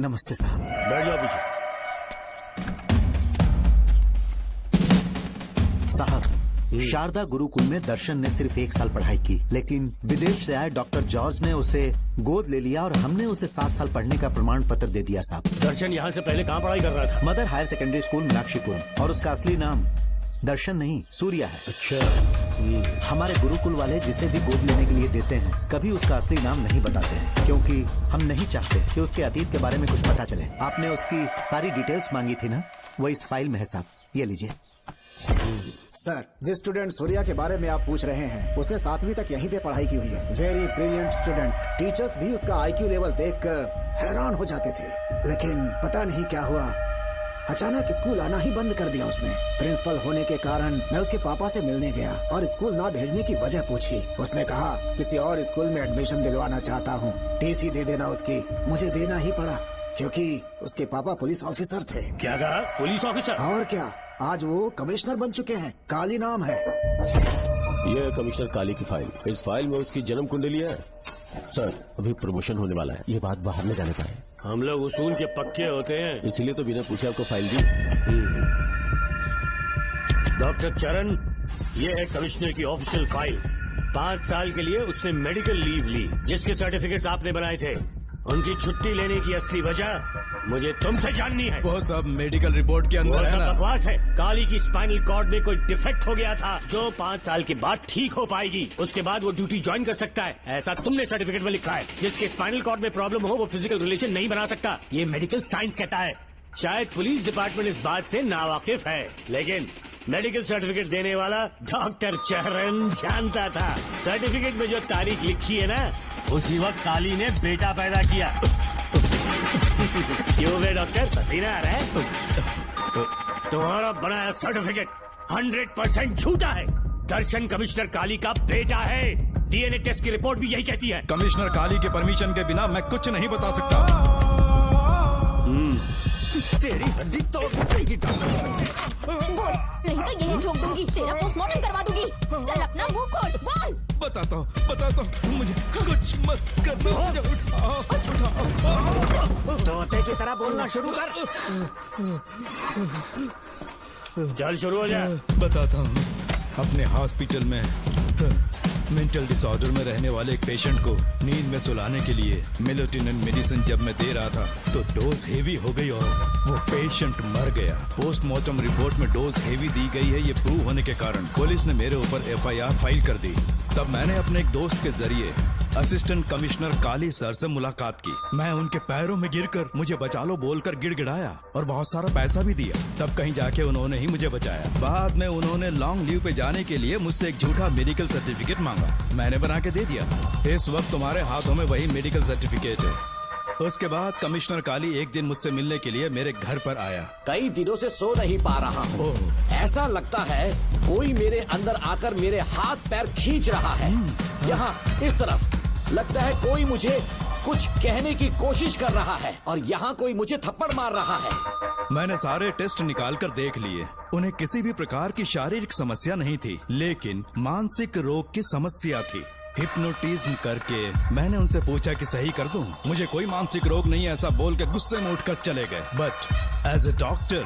नमस्ते साहब। बैठ जाओ पीछे। साहब, शारदा गुरुकुल में दर्शन ने सिर्फ 1 साल पढ़ाई की, लेकिन विदेश से आए डॉक्टर जॉर्ज ने उसे गोद ले लिया और हमने उसे 7 साल पढ़ने का प्रमाण पत्र दे दिया साहब। दर्शन यहाँ से पहले कहाँ पढ़ाई कर रहा था? Mother Higher Secondary School Meenakshipuram, और उसका असली नाम दर्शन नहीं सूर्या है। अच्छा। हमारे गुरुकुल वाले जिसे भी गोद लेने के लिए देते हैं कभी उसका असली नाम नहीं बताते हैं, क्योंकि हम नहीं चाहते कि उसके अतीत के बारे में कुछ पता चले। आपने उसकी सारी डिटेल्स मांगी थी ना, वो इस फाइल में है साहब, ये लीजिए। सर, जिस स्टूडेंट सूर्या के बारे में आप पूछ रहे हैं उसने 7वीं तक यहीं पे पढ़ाई की हुई है। Very brilliant student. टीचर्स भी उसका IQ लेवल देखकर हैरान हो जाते थे, लेकिन पता नहीं क्या हुआ, अचानक स्कूल आना ही बंद कर दिया उसने। प्रिंसिपल होने के कारण मैं उसके पापा से मिलने गया और स्कूल ना भेजने की वजह पूछी। उसने कहा किसी और स्कूल में एडमिशन दिलवाना चाहता हूँ, TC दे देना उसकी। मुझे देना ही पड़ा क्योंकि उसके पापा पुलिस ऑफिसर थे। क्या कहा? Police officer? और क्या, आज वो कमिश्नर बन चुके हैं। काली नाम है। ये है कमिश्नर काली की फाइल। इस फाइल में उसकी जन्म कुंडली है। सर, अभी प्रमोशन होने वाला है, ये बात बाहर न जाने पाए। हम लोग उसूल के पक्के होते हैं, इसलिए तो बिना पूछे आपको फाइल दी। डॉक्टर चरण, ये है कमिश्नर की ऑफिशियल फाइल्स। 5 साल के लिए उसने मेडिकल लीव ली, जिसके सर्टिफिकेट्स आपने बनाए थे। उनकी छुट्टी लेने की असली वजह मुझे तुमसे जाननी है। वो सब मेडिकल रिपोर्ट के अंदर है ना? बकवास है। काली की स्पाइनल कॉर्ड में कोई डिफेक्ट हो गया था जो 5 साल के बाद ठीक हो पाएगी। उसके बाद वो ड्यूटी ज्वाइन कर सकता है, ऐसा तुमने सर्टिफिकेट में लिखा है। जिसके स्पाइनल कॉर्ड में प्रॉब्लम हो वो फिजिकल रिलेशन नहीं बना सकता, ये मेडिकल साइंस कहता है। शायद पुलिस डिपार्टमेंट इस बात से नावाकिफ है, लेकिन मेडिकल सर्टिफिकेट देने वाला डॉक्टर चरण जानता था। सर्टिफिकेट में जो तारीख लिखी है ना, उसी वक्त काली ने बेटा पैदा किया। क्यों बे डॉक्टर, पसीना आ रहा है? तुम्हारा बनाया सर्टिफिकेट 100% झूठा है। दर्शन कमिश्नर काली का बेटा है। DNA टेस्ट की रिपोर्ट भी यही कहती है। कमिश्नर काली के परमिशन के बिना मैं कुछ नहीं बता सकता। तेरी हड्डी तोड़ देगी डॉक्टर। नहीं तो यही ठोक दूंगी, तेरा पोस्टमार्टम करवा दूंगी। चल अपना मुंह खोल, बोल। बताता हूँ, मुझे कुछ मत करना। तोते की तरह बोलना शुरू कर। चल शुरू हो जा। बताता हूँ, अपने हॉस्पिटल में मेंटल डिसऑर्डर में रहने वाले एक पेशेंट को नींद में सुलाने के लिए मेलेटोनिन मेडिसिन जब मैं दे रहा था तो डोज हेवी हो गई और वो पेशेंट मर गया। पोस्टमार्टम रिपोर्ट में डोज हेवी दी गई है, ये प्रूव होने के कारण पुलिस ने मेरे ऊपर FIR फाइल कर दी। तब मैंने अपने एक दोस्त के जरिए असिस्टेंट कमिश्नर काली सर से मुलाकात की। मैं उनके पैरों में गिरकर मुझे बचा लो बोलकर गिड़गिड़ाया और बहुत सारा पैसा भी दिया। तब कहीं जाके उन्होंने ही मुझे बचाया। बाद में उन्होंने लॉन्ग लीव पे जाने के लिए मुझसे एक झूठा मेडिकल सर्टिफिकेट मांगा, मैंने बना के दे दिया। इस वक्त तुम्हारे हाथों में वही मेडिकल सर्टिफिकेट है। उसके बाद कमिश्नर काली एक दिन मुझसे मिलने के लिए मेरे घर पर आया। कई दिनों से सो नहीं पा रहा हूँ। ऐसा लगता है कोई मेरे अंदर आकर मेरे हाथ पैर खींच रहा है। यहाँ इस तरफ लगता है कोई मुझे कुछ कहने की कोशिश कर रहा है और यहाँ कोई मुझे थप्पड़ मार रहा है। मैंने सारे टेस्ट निकाल कर देख लिए, उन्हें किसी भी प्रकार की शारीरिक समस्या नहीं थी, लेकिन मानसिक रोग की समस्या थी। हिप्नोटिज्म करके मैंने उनसे पूछा कि सही कर दूं। मुझे कोई मानसिक रोग नहीं है ऐसा बोल के गुस्से में उठकर चले गए। बट एज ए डॉक्टर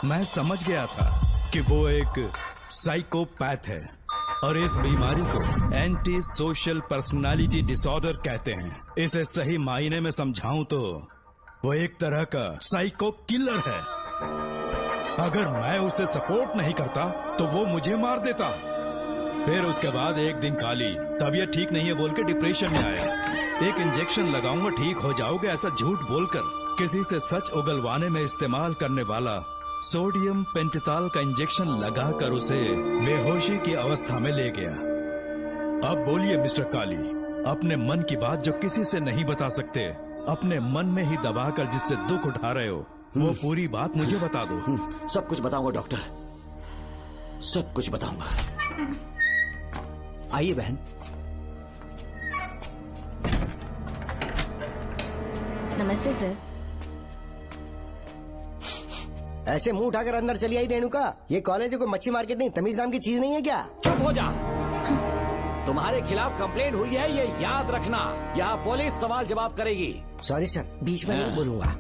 मैं समझ गया था कि वो एक साइकोपैथ है और इस बीमारी को एंटी सोशल पर्सनालिटी डिसऑर्डर कहते हैं। इसे सही मायने में समझाऊं तो वो एक तरह का साइको किलर है। अगर मैं उसे सपोर्ट नहीं करता तो वो मुझे मार देता। फिर उसके बाद एक दिन काली तबीयत ठीक नहीं है बोल के डिप्रेशन में आया। एक इंजेक्शन लगाऊंगा ठीक हो जाओगे ऐसा झूठ बोलकर किसी से सच उगलवाने में इस्तेमाल करने वाला सोडियम पेंटेथॉल का इंजेक्शन लगाकर उसे बेहोशी की अवस्था में ले गया। अब बोलिए मिस्टर काली, अपने मन की बात जो किसी से नहीं बता सकते, अपने मन में ही दबाकर जिससे दुख उठा रहे हो, वो पूरी बात मुझे बता दो। सब कुछ बताऊंगा डॉक्टर, सब कुछ बताऊंगा। आइए बहन। नमस्ते सर। ऐसे मुंह उठाकर अंदर चली आई रेणुका। ये कॉलेज है कोई मच्छी मार्केट नहीं, तमीज नाम की चीज नहीं है क्या? चुप हो जा। तुम्हारे खिलाफ कंप्लेंट हुई है ये याद रखना। यहाँ पुलिस सवाल जवाब करेगी। सॉरी सर, बीच में नहीं बोलूंगा।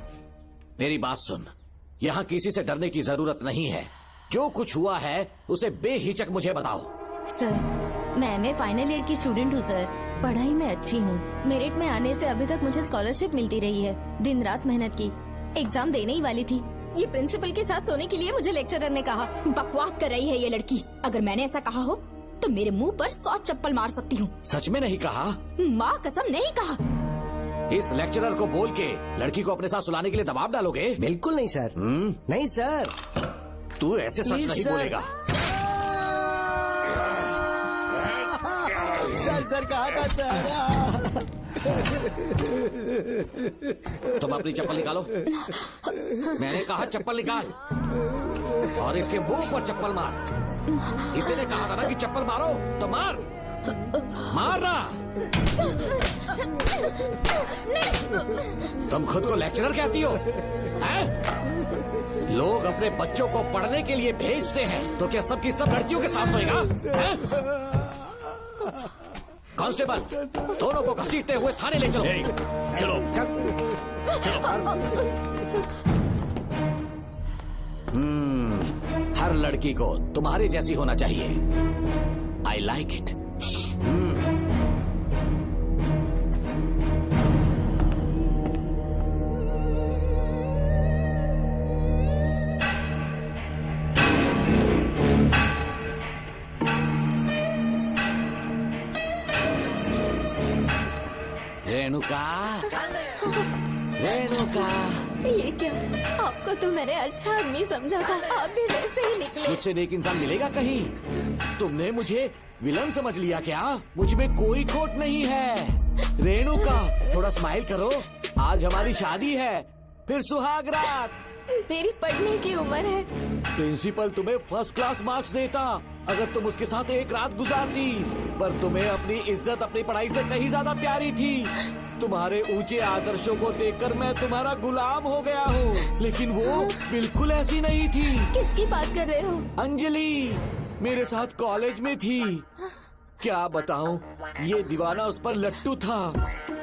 मेरी बात सुन, यहाँ किसी से डरने की जरूरत नहीं है। जो कुछ हुआ है उसे बेहिचक मुझे बताओ। सर मैं एमए फाइनल ईयर की स्टूडेंट हूँ सर। पढ़ाई में अच्छी हूँ। मेरिट में आने से अभी तक मुझे स्कॉलरशिप मिलती रही है। दिन रात मेहनत की, एग्जाम देने ही वाली थी। ये प्रिंसिपल के साथ सोने के लिए मुझे लेक्चरर ने कहा। बकवास कर रही है ये लड़की। अगर मैंने ऐसा कहा हो तो मेरे मुंह पर 100 चप्पल मार सकती हूँ। सच में नहीं कहा? माँ कसम नहीं कहा। इस लेक्चरर को बोल के लड़की को अपने साथ सुलाने के लिए दबाव डालोगे? बिल्कुल नहीं सर। नहीं सर। तू ऐसे सच नहीं बोलेगा। सर कहा था सर? तुम अपनी चप्पल निकालो। मैंने कहा चप्पल निकाल और इसके मुंह पर चप्पल मार। इसी ने कहा था ना कि चप्पल मारो तो मार। मारना। तुम खुद को लेक्चरर कहती हो हैं? लोग अपने बच्चों को पढ़ने के लिए भेजते हैं तो क्या सबकी सब लड़कियों के साथ सोएगा? कांस्टेबल, दोनों को घसीटते हुए थाने ले चलो। चलो हर लड़की को तुम्हारी जैसी होना चाहिए। I like it. Renuka, Renuka. ये क्या? आपको तो मैंने अच्छा आदमी समझा था, आप भी वैसे ही निकले। मुझसे नेक इंसान मिलेगा कहीं? तुमने मुझे विलन समझ लिया क्या? मुझ में कोई खोट नहीं है। रेणुका, थोड़ा स्माइल करो। आज हमारी शादी है, फिर सुहाग रात। मेरी पढ़ने की उम्र है। प्रिंसिपल तुम्हें फर्स्ट क्लास मार्क्स देता अगर तुम उसके साथ एक रात गुजारती, पर तुम्हें अपनी इज्जत अपनी पढ़ाई से कहीं ज्यादा प्यारी थी। तुम्हारे ऊंचे आदर्शों को देखकर मैं तुम्हारा गुलाम हो गया हूँ, लेकिन वो बिल्कुल ऐसी नहीं थी। किसकी बात कर रहे हो? अंजलि मेरे साथ कॉलेज में थी। क्या बताऊं, ये दीवाना उस पर लट्टू था,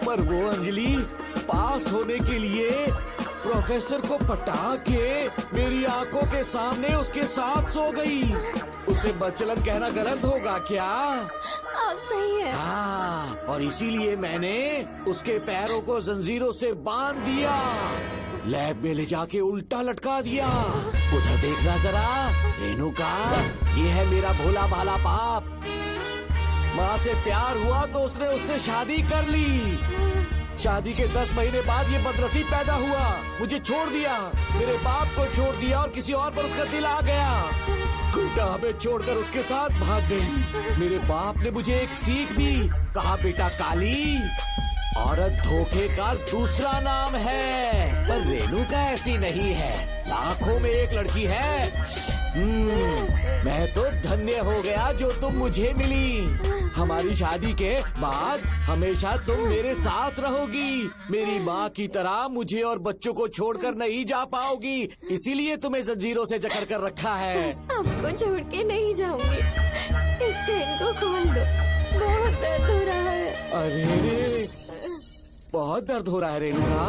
पर वो अंजलि पास होने के लिए प्रोफेसर को पटा के मेरी आंखों के सामने उसके साथ सो गई। उसे बदचलन कहना गलत होगा क्या? आप सही है। हाँ, और इसीलिए मैंने उसके पैरों को जंजीरों से बांध दिया, लैब में ले जाके उल्टा लटका दिया। उधर देखना जरा रेणुका, ये है मेरा भोला भाला बाप। माँ से प्यार हुआ तो उसने उससे शादी कर ली। शादी के 10 महीने बाद ये बदनसीब पैदा हुआ, मुझे छोड़ दिया, मेरे बाप को छोड़ दिया और किसी और पर उसका दिल आ गया। गुड्डा हमें छोड़कर उसके साथ भाग गई। मेरे बाप ने मुझे एक सीख दी, कहा बेटा काली, औरत धोखे का दूसरा नाम है। पर रेणुका ऐसी नहीं है, लाखों में एक लड़की है। मैं तो धन्य हो गया जो तुम मुझे मिली। हमारी शादी के बाद हमेशा तुम मेरे साथ रहोगी। मेरी माँ की तरह मुझे और बच्चों को छोड़कर नहीं जा पाओगी, इसीलिए तुम्हें जंजीरों से जकड़ कर रखा है। आपको छोड़ के नहीं जाऊंगी। इस चेन को खोल दो। बहुत दर्द हो रहा है। अरे बहुत दर्द हो रहा है रेणुका।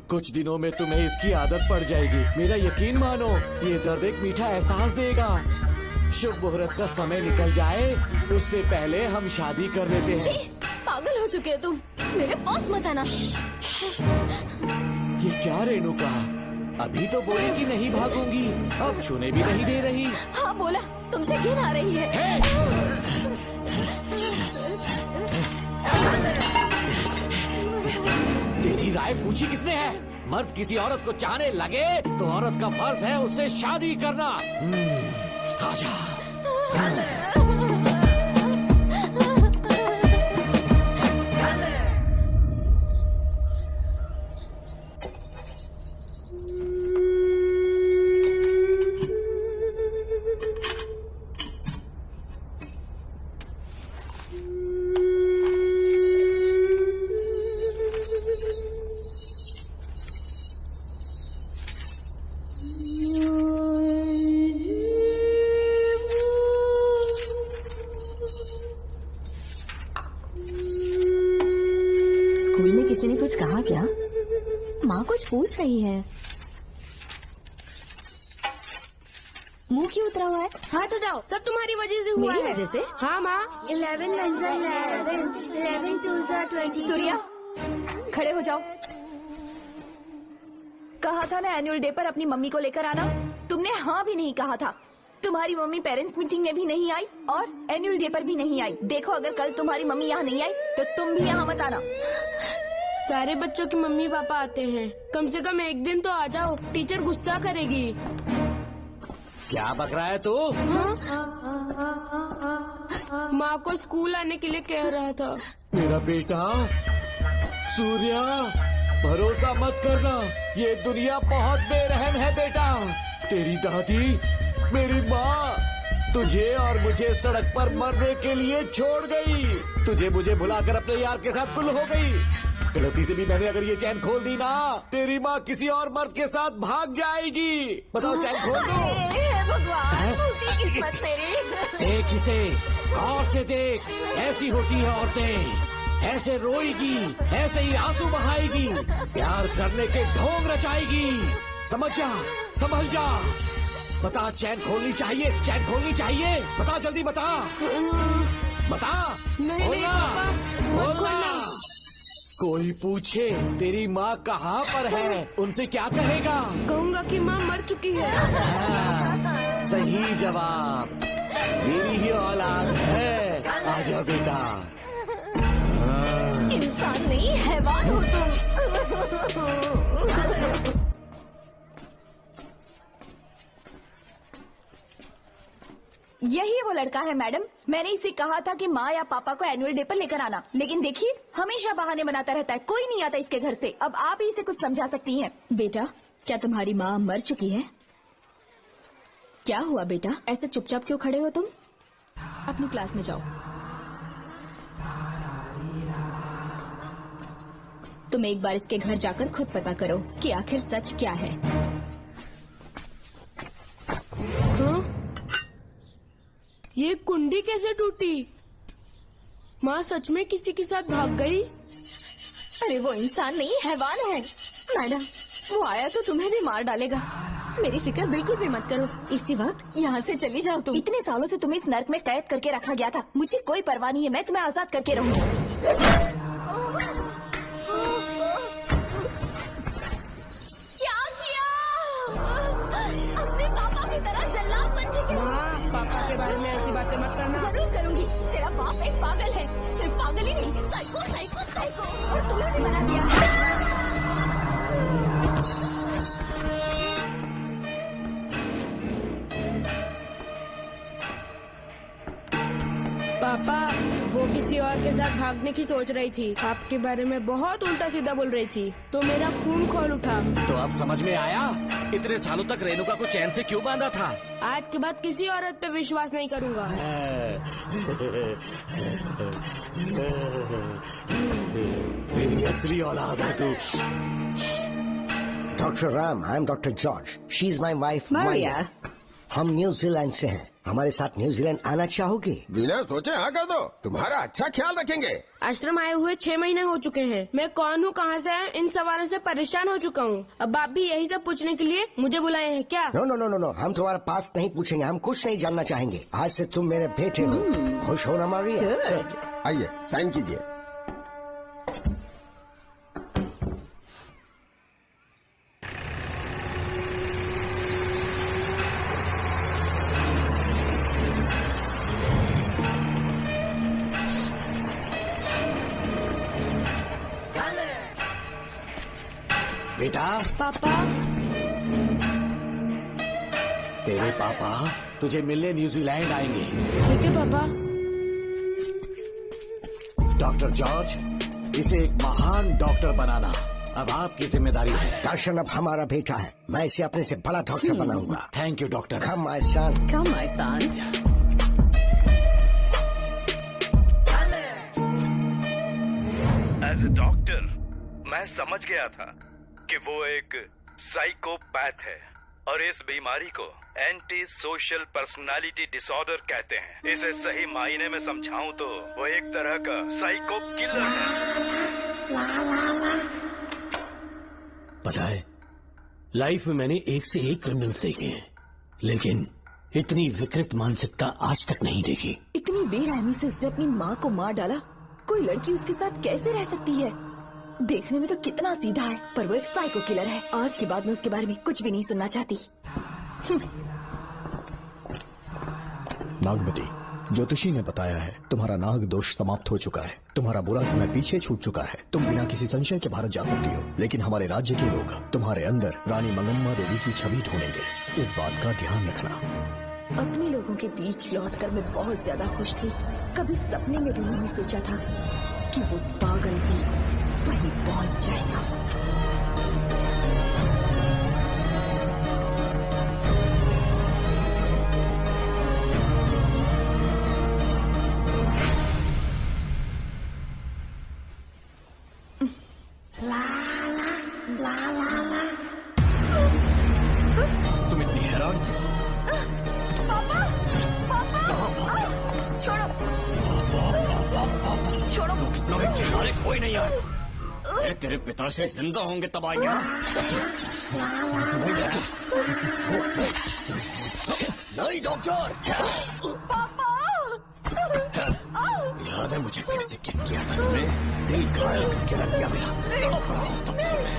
कुछ दिनों में तुम्हें इसकी आदत पड़ जाएगी। मेरा यकीन मानो, ये दर्द एक मीठा एहसास देगा। शुभ मुहूर्त का समय निकल जाए उससे पहले हम शादी कर लेते हैं। पागल हो चुके हो तुम, मेरे पास मत आना। ये क्या रेणुका, अभी तो बोली कि नहीं भागूंगी, अब छूने भी नहीं दे रही। हाँ बोला, तुमसे घिन आ रही है। तेरी राय पूछी किसने है? मर्द किसी औरत को चाहने लगे तो औरत का फर्ज है उससे शादी करना। आजा। किसी ने कुछ कहा क्या? माँ कुछ पूछ रही है। मुंह क्यों उतरा हुआ है? हाथ उठाओ, सब तुम्हारी वजह से हुआ है। वजह से? हाँ माँ। 11 2 20। सूर्या, खड़े हो जाओ। कहा था ना एनुअल डे पर अपनी मम्मी को लेकर आना, तुमने हाँ भी नहीं कहा था। तुम्हारी मम्मी पेरेंट्स मीटिंग में भी नहीं आई और एनुअल डे पर भी नहीं आई। देखो अगर कल तुम्हारी मम्मी यहाँ नहीं आई तो तुम भी यहाँ मत आना। सारे बच्चों की मम्मी पापा आते हैं, कम से कम एक दिन तो आ जाओ, टीचर गुस्सा करेगी। क्या बक रहा है तू? माँ को स्कूल आने के लिए कह रहा था। मेरा बेटा सूर्या, भरोसा मत करना, ये दुनिया बहुत बेरहम है बेटा। तेरी दादी, मेरी माँ तुझे और मुझे सड़क पर मरने के लिए छोड़ गई। तुझे मुझे भुलाकर अपने यार के साथ गुल हो गई। गलती से भी मैंने अगर ये चैन खोल दी ना, तेरी माँ किसी और मर्द के साथ भाग जाएगी। बताओ चैन खोल दो। भगवान, किस्मत तेरी। देख इसे, गौर से देख, ऐसी होती है औरतें, ऐसे रोएगी, ऐसे ही आंसू बहाएगी, प्यार करने के ढोंग रचाएगी। समझ जा, संभल जा। बता, चैन खोलनी चाहिए, चैन खोलनी चाहिए। बता जल्दी बता, बता। बोलना, बोलना। कोई पूछे तेरी माँ कहाँ पर है, उनसे क्या कहेगा? कहूँगा कि माँ मर चुकी है। सही जवाब, मेरी ही औलाद है। आजा बेटा। इंसान नहीं, हैवान हो तुम। यही वो लड़का है मैडम, मैंने इसे कहा था कि माँ या पापा को एनुअल डे पर लेकर आना, लेकिन देखिए हमेशा बहाने बनाता रहता है, कोई नहीं आता इसके घर से। अब आप ही इसे कुछ समझा सकती हैं। बेटा, क्या तुम्हारी माँ मर चुकी है? क्या हुआ बेटा, ऐसे चुपचाप क्यों खड़े हो तुम? अपनी क्लास में जाओ। तुम एक बार इसके घर जाकर खुद पता करो कि आखिर सच क्या है। ये कुंडी कैसे टूटी? माँ सच में किसी के साथ भाग गई? अरे वो इंसान नहीं, हैवान है। मैडम, वो आया तो तुम्हें भी मार डालेगा। मेरी फिक्र बिल्कुल भी मत करो, इसी वक्त यहाँ से चली जाओ तुम। इतने सालों से तुम्हें इस नर्क में कैद करके रखा गया था, मुझे कोई परवाह नहीं है, मैं तुम्हें आजाद करके रहूंगी। क्या किया? अपने पापा की तरह जल्लाद बन चुके हो। पापा के बारे में ऐसी बातें मत करना। जरूर करूंगी, तेरा बाप एक पागल है, सिर्फ पागल ही नहीं, साइको साइको साइको, और तुम्हें भी बना दिया। पापा, वो किसी और के साथ भागने की सोच रही थी, आपके बारे में बहुत उल्टा सीधा बोल रही थी, तो मेरा खून खोल उठा। तो अब समझ में आया इतने सालों तक रेणुका को चैन से क्यों बांधा था। आज के बाद किसी औरत पे विश्वास नहीं करूंगा। मेरी असली औलाद है तू। Dr. Ram, I'm Dr. George. She's my wife, Maria. हम न्यूजीलैंड से हैं। हमारे साथ न्यूजीलैंड आना चाहोगे? बिना सोचे हाँ कर दो, तुम्हारा अच्छा ख्याल रखेंगे। आश्रम आए हुए 6 महीने हो चुके हैं। मैं कौन हूँ, कहाँ से है, इन सवालों से परेशान हो चुका हूँ। अब आप भी यही सब पूछने के लिए मुझे बुलाए हैं क्या? No no no no no, हम तुम्हारा पास नहीं पूछेंगे, हम कुछ नहीं जानना चाहेंगे। आज से तुम मेरे बेटे हो। खुश हो ना मारिया? आइए साइन कीजिए। बेटा। पापा। तेरे पापा तुझे मिलने न्यूजीलैंड आएंगे। ठीक है पापा। डॉक्टर जॉर्ज, इसे एक महान डॉक्टर बनाना अब आपकी जिम्मेदारी है। दर्शन अब हमारा बेटा है, मैं इसे अपने से बड़ा डॉक्टर बनाऊंगा। Thank you doctor. Come my son. Come my son. As a doctor मैं समझ गया था कि वो एक साइकोपैथ है और इस बीमारी को एंटी सोशल पर्सनालिटी डिसऑर्डर कहते हैं। इसे सही मायने में समझाऊं तो वो एक तरह का साइको किलर है। पता है, लाइफ में मैंने एक से एक क्रिमिनल्स देखे हैं, लेकिन इतनी विकृत मानसिकता आज तक नहीं देखी। इतनी बेरहमी से उसने अपनी माँ को मार डाला। कोई लड़की उसके साथ कैसे रह सकती है? देखने में तो कितना सीधा है, पर वो एक साइको किलर है। आज के बाद मैं उसके बारे में कुछ भी नहीं सुनना चाहती। नागमती, ज्योतिषी ने बताया है तुम्हारा नाग दोष समाप्त हो चुका है, तुम्हारा बुरा समय पीछे छूट चुका है, तुम बिना किसी संशय के भारत जा सकती हो। लेकिन हमारे राज्य के लोग तुम्हारे अंदर रानी मंगम्मा देवी की छवि ढूंढेंगे, इस बात का ध्यान रखना। अपने लोगों के बीच लौटकर मैं बहुत ज्यादा खुश थी। कभी सपने में भी नहीं सोचा था कि वो पागल भी वहीं पहुंच जाएगा। तुम इतनी हैरान क्यों? पापा, पापा, छोड़ो, छोड़ो। अरे कोई नहीं यार, अरे तेरे पिता से जिंदा होंगे तब आएंगे। नहीं डॉक्टर। पापा, याद है मुझे कैसे किस किया था तुमने? दिल घायल करके रख दिया मेरा। तड़प रहा हूं तब से मैं।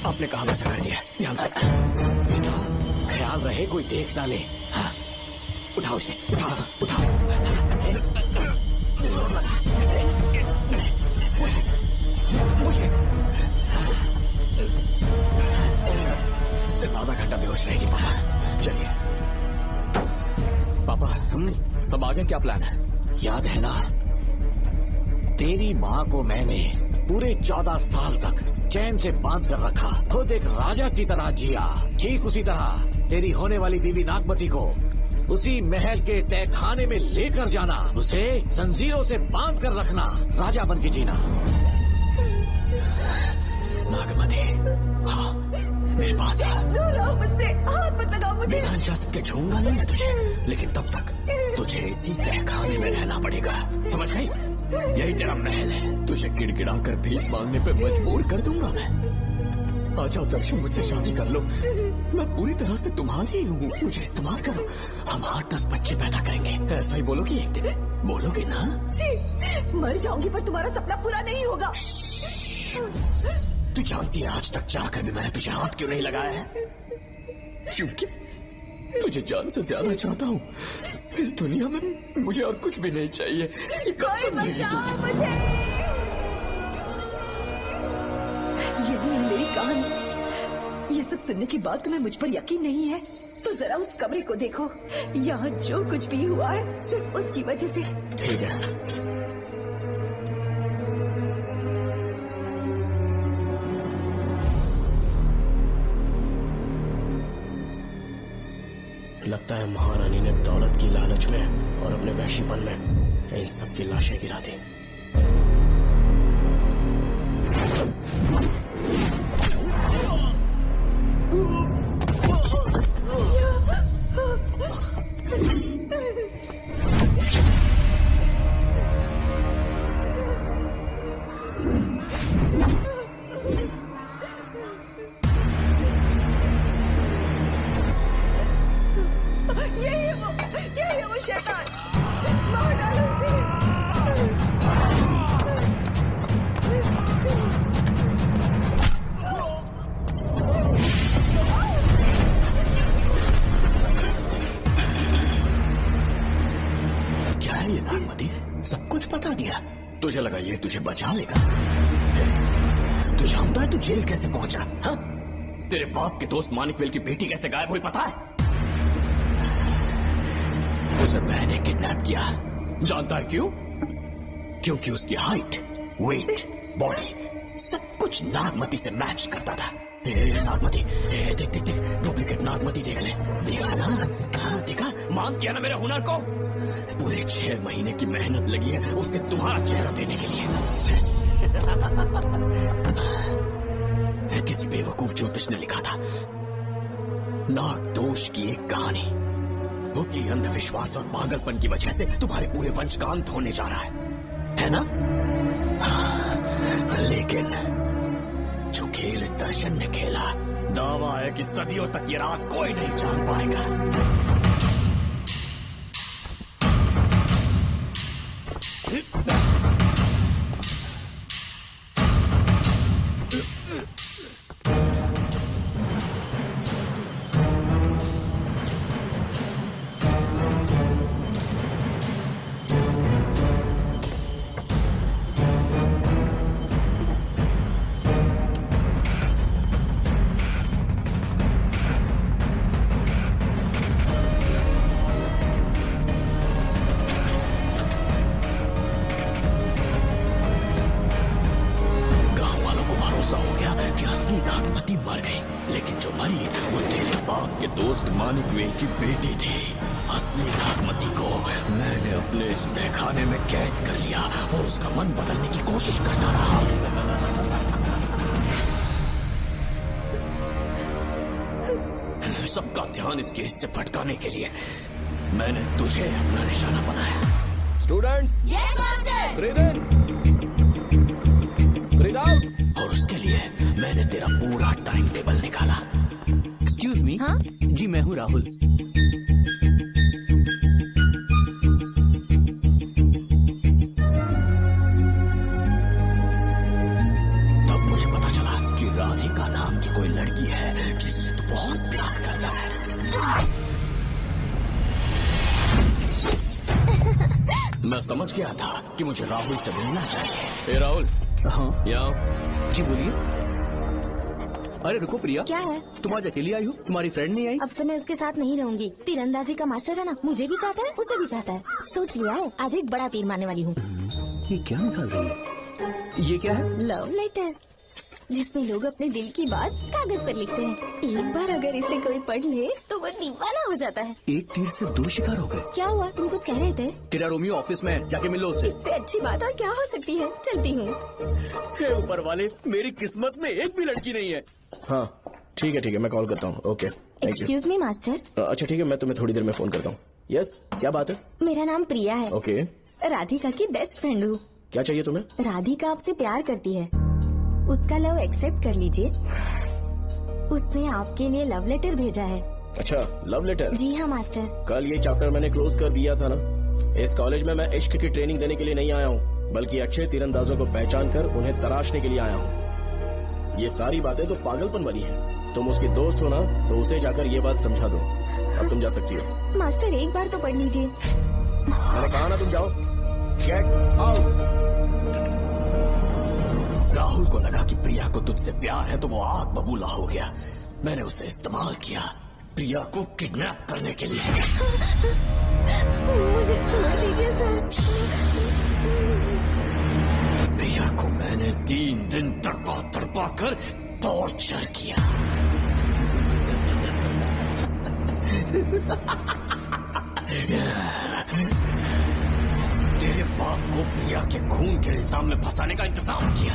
आपने कहा वैसा कर दिया, ध्यान से। बेटा, ख्याल रहे कोई देख ना ले। हाँ, उठाओ इसे, उठाओ, उठाओ। सिर्फ आधा घंटा बेहोश रहेगी पापा। चलिए पापा, हम आगे क्या प्लान है? याद है ना, तेरी माँ को मैंने पूरे 14 साल तक चैन से बांध कर रखा, खुद एक राजा की तरह जिया। ठीक उसी तरह तेरी होने वाली बीवी नागमती को उसी महल के तहखाने में लेकर जाना, उसे जंजीरों से बांध कर रखना, राजा बन के जीना। नागमती, हाँ, मेरे पास मुझसे हाथ मत लगाओ मुझे। बिना इजाजत के छूंगा नहीं मैं तुझे, लेकिन तब तक तुझे इसी तहखाने में रहना पड़ेगा, समझ गई? यही तेरा महल है, तुझे गिड़गिड़ा कर भीख मांगने पे मजबूर कर दूंगा मैं। आ जाओ दर्शन, मुझसे शादी कर लो, मैं पूरी तरह से तुम्हारी हूँ, मुझे इस्तेमाल करो। हम 8-10 बच्चे पैदा करेंगे, ऐसा ही बोलोगी एक दिन? बोलोगी ना? जी, मर जाऊंगी पर तुम्हारा सपना पूरा नहीं होगा। तू जानती है आज तक चाहकर भी मैंने तुझे हाथ क्यों नहीं लगाया है? क्योंकि तुझे जान से ज्यादा चाहता हूँ। इस दुनिया में मुझे और कुछ भी नहीं चाहिए। कोई बचाओ मुझे। यही है मेरी कहानी। ये सब सुनने के बाद तुम्हें मुझ पर यकीन नहीं है तो जरा उस कमरे को देखो। यहाँ जो कुछ भी हुआ है सिर्फ उसकी वजह से। ठीक है। लगता है महारानी ने दौलत की लालच में और अपने वैशीपन में इन सब की लाशें गिरा दी। यही है वो शैतान। मार डालो उसे। क्या है ये नागमती? सब कुछ बता दिया। तुझे लगा ये तुझे बचा लेगा? तू जानता है तू जेल कैसे पहुंचा? हाँ? तेरे बाप के दोस्त मानिकवेल की बेटी कैसे गायब हुई पता है? उसे मैंने किडनैप किया। जानता है क्यों? क्योंकि उसकी हाइट, वेट, बॉडी सब कुछ नागमती से मैच करता था। नागमती, देख देख देख, डुप्लीकेट नागमती देख ले। देखा ना? हाँ देखा? मान किया ना मेरे हुनर को? पूरे 6 महीने की मेहनत लगी है उसे तुम्हारा चेहरा देने के लिए। किसी बेवकूफ ज्योतिष ने लिखा था नाग दोष की एक कहानी। उसी अंधविश्वास और पागलपन की वजह से तुम्हारे पूरे वंश का अंत होने जा रहा है ना? हाँ, लेकिन जो खेल इस दर्शन ने खेला, दावा है कि सदियों तक ये राज कोई नहीं जान पाएगा। मानिकवेल की बेटी थी। असली नागमती को मैंने अपने इस तहखाने में कैद कर लिया और उसका मन बदलने की कोशिश करता रहा। सबका ध्यान इस केस से भटकाने के लिए मैंने तुझे अपना निशाना बनाया। Students, yes master. ब्रीथ इन, ब्रीथ आउट। और उसके लिए मैंने तेरा पूरा टाइम टेबल निकाला। Excuse me. हाँ? जी मैं हूँ राहुल। तब मुझे पता चला कि राधिका नाम की कोई लड़की है जिससे तू बहुत प्यार करता है। मैं समझ गया था कि मुझे राहुल से मिलना चाहिए। ए राहुल। हाँ यहाँ। जी बोलिए। अरे रुको प्रिया, क्या है? तुम आज अकेली आई हो? तुम्हारी फ्रेंड नहीं आई? अब से मैं उसके साथ नहीं रहूंगी। तीरंदाजी का मास्टर है ना, मुझे भी चाहता है, उसे भी चाहता है। सोच लिया है, आज एक बड़ा तीर मारने वाली हूँ। ये क्या निकाल रही है? ये क्या है? लव लेटर, जिसमें लोग अपने दिल की बात कागज पर लिखते हैं। एक बार अगर इसे कोई पढ़ ले तो वो दीवाना हो जाता है। एक तीर से 2 शिकार हो गए। क्या हुआ? तुम कुछ कह रहे थे? तेरा रोमियो ऑफिस में, जाके मिलो उससे। इससे अच्छी बात और क्या हो सकती है? चलती हूँ। हे ऊपर वाले, मेरी किस्मत में एक भी लड़की नहीं है। हाँ ठीक है, मैं कॉल करता हूँ। Okay, excuse me master. अच्छा ठीक है, मैं तुम्हें थोड़ी देर में फोन करता हूँ। यस, क्या बात है? मेरा नाम प्रिया है। ओके। राधिका की बेस्ट फ्रेंड हूँ। क्या चाहिए तुम्हें? राधिका आपसे प्यार करती है, उसका लव एक्सेप्ट कर लीजिए। उसने आपके लिए लव लेटर भेजा है। अच्छा, लव लेटर? जी हाँ मास्टर। कल ये चैप्टर मैंने क्लोज कर दिया था ना। इस कॉलेज में मैं इश्क की ट्रेनिंग देने के लिए नहीं आया हूँ, बल्कि अच्छे तीरंदाजों को पहचान कर उन्हें तराशने के लिए आया हूँ। ये सारी बातें तो पागलपन वाली हैं। तुम उसकी दोस्त हो ना, तो उसे जाकर ये बात समझा दो। अब तुम जा सकती हो। मास्टर एक बार तो पढ़ लीजिए। मैंने कहा ना तुम जाओ। Get out. राहुल को लगा कि प्रिया को तुझसे प्यार है तो वो आग बबूला हो गया। मैंने उसे इस्तेमाल किया प्रिया को किडनैप करने के लिए। मुझे छोड़ दीजिए सर। प्रिया को मैंने 3 दिन तड़पा कर टॉर्चर किया। तेरे बाप को प्रिया के खून के इल्जाम में फंसाने का इंतजाम किया।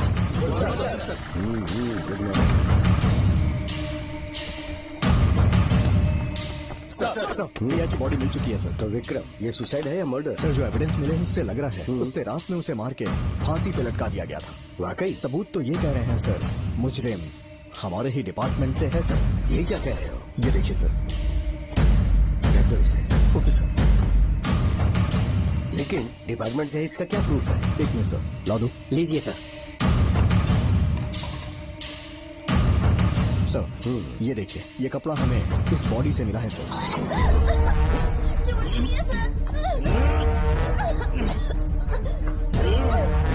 सर, प्रिया की बॉडी मिल चुकी है सर। तो विक्रम, ये सुसाइड है या मर्डर? सर, जो एविडेंस मिले हैं उससे लग रहा है उससे रात में उसे मार के फांसी पे लटका दिया गया था। वाकई? सबूत तो ये कह रहे हैं सर, मुजरिम हमारे ही डिपार्टमेंट से है सर। ये क्या कह रहे हो? ये देखिए सर। Okay sir. लेकिन डिपार्टमेंट से इसका क्या प्रूफ है? 1 मिनट सर, ला दो। लीजिए सर। सर, ये देखिए, ये कपड़ा हमें इस बॉडी से मिला है सर।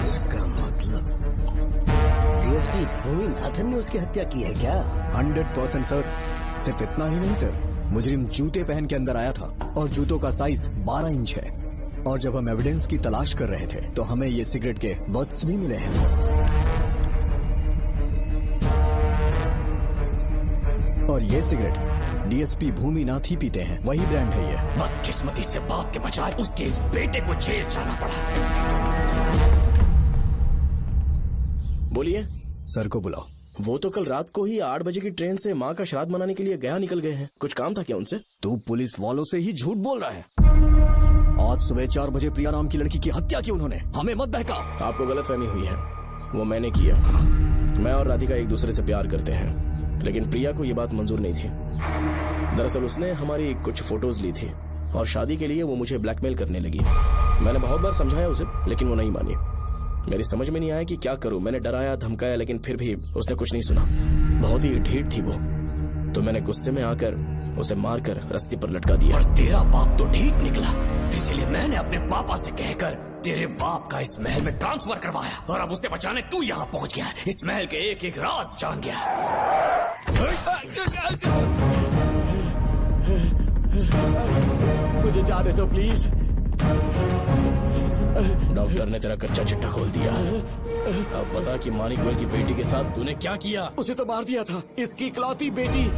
इसका मतलब डीएसपी भूमिनाथन ने उसकी हत्या की है क्या? 100% सर। सिर्फ इतना ही नहीं सर, मुजरिम जूते पहन के अंदर आया था और जूतों का साइज 12 इंच है। और जब हम एविडेंस की तलाश कर रहे थे तो हमें ये सिगरेट के बट्स भी मिले हैं सर। और ये सिगरेट डीएसपी भूमिनाथ ही पीते हैं, वही ब्रांड है ये। बदकिस्मती से बाप के बजाय उसके इस बेटे को जेल जाना पड़ा। बोलिए। सर को बुलाओ। वो तो कल रात को ही 8 बजे की ट्रेन से माँ का श्राद्ध मनाने के लिए गया निकल गए हैं। कुछ काम था क्या उनसे? तू पुलिस वालों से ही झूठ बोल रहा है। आज सुबह 4 बजे प्रिया नाम की लड़की की हत्या की उन्होंने। हमें मत बहका। आपको गलतफहमी हुई है, वो मैंने किया। मैं और राधिका एक दूसरे से प्यार करते हैं, लेकिन प्रिया को ये बात मंजूर नहीं थी। दरअसल उसने हमारी कुछ फोटोज ली थी और शादी के लिए वो मुझे ब्लैकमेल करने लगी। मैंने बहुत बार समझाया उसे, लेकिन वो नहीं मानी। मेरी समझ में नहीं आया कि क्या करूं। मैंने डराया धमकाया, लेकिन फिर भी उसने कुछ नहीं सुना। बहुत ही ढीठ थी वो, तो मैंने गुस्से में आकर उसे मारकर रस्सी पर लटका दिया। और तेरा बाप तो ठीक निकला, इसलिए मैंने अपने पापा से कहकर तेरे बाप का इस महल में ट्रांसफर करवाया। और अब उसे बचाने तू यहाँ पहुँच गया। इस महल के एक एक राज जान गया। मुझे जाने दो प्लीज। डॉक्टर ने तेरा कच्चा चिट्ठा खोल दिया। अब बता कि मानिकवल की बेटी के साथ तूने क्या किया? उसे तो मार दिया था। इसकी इकलौती बेटी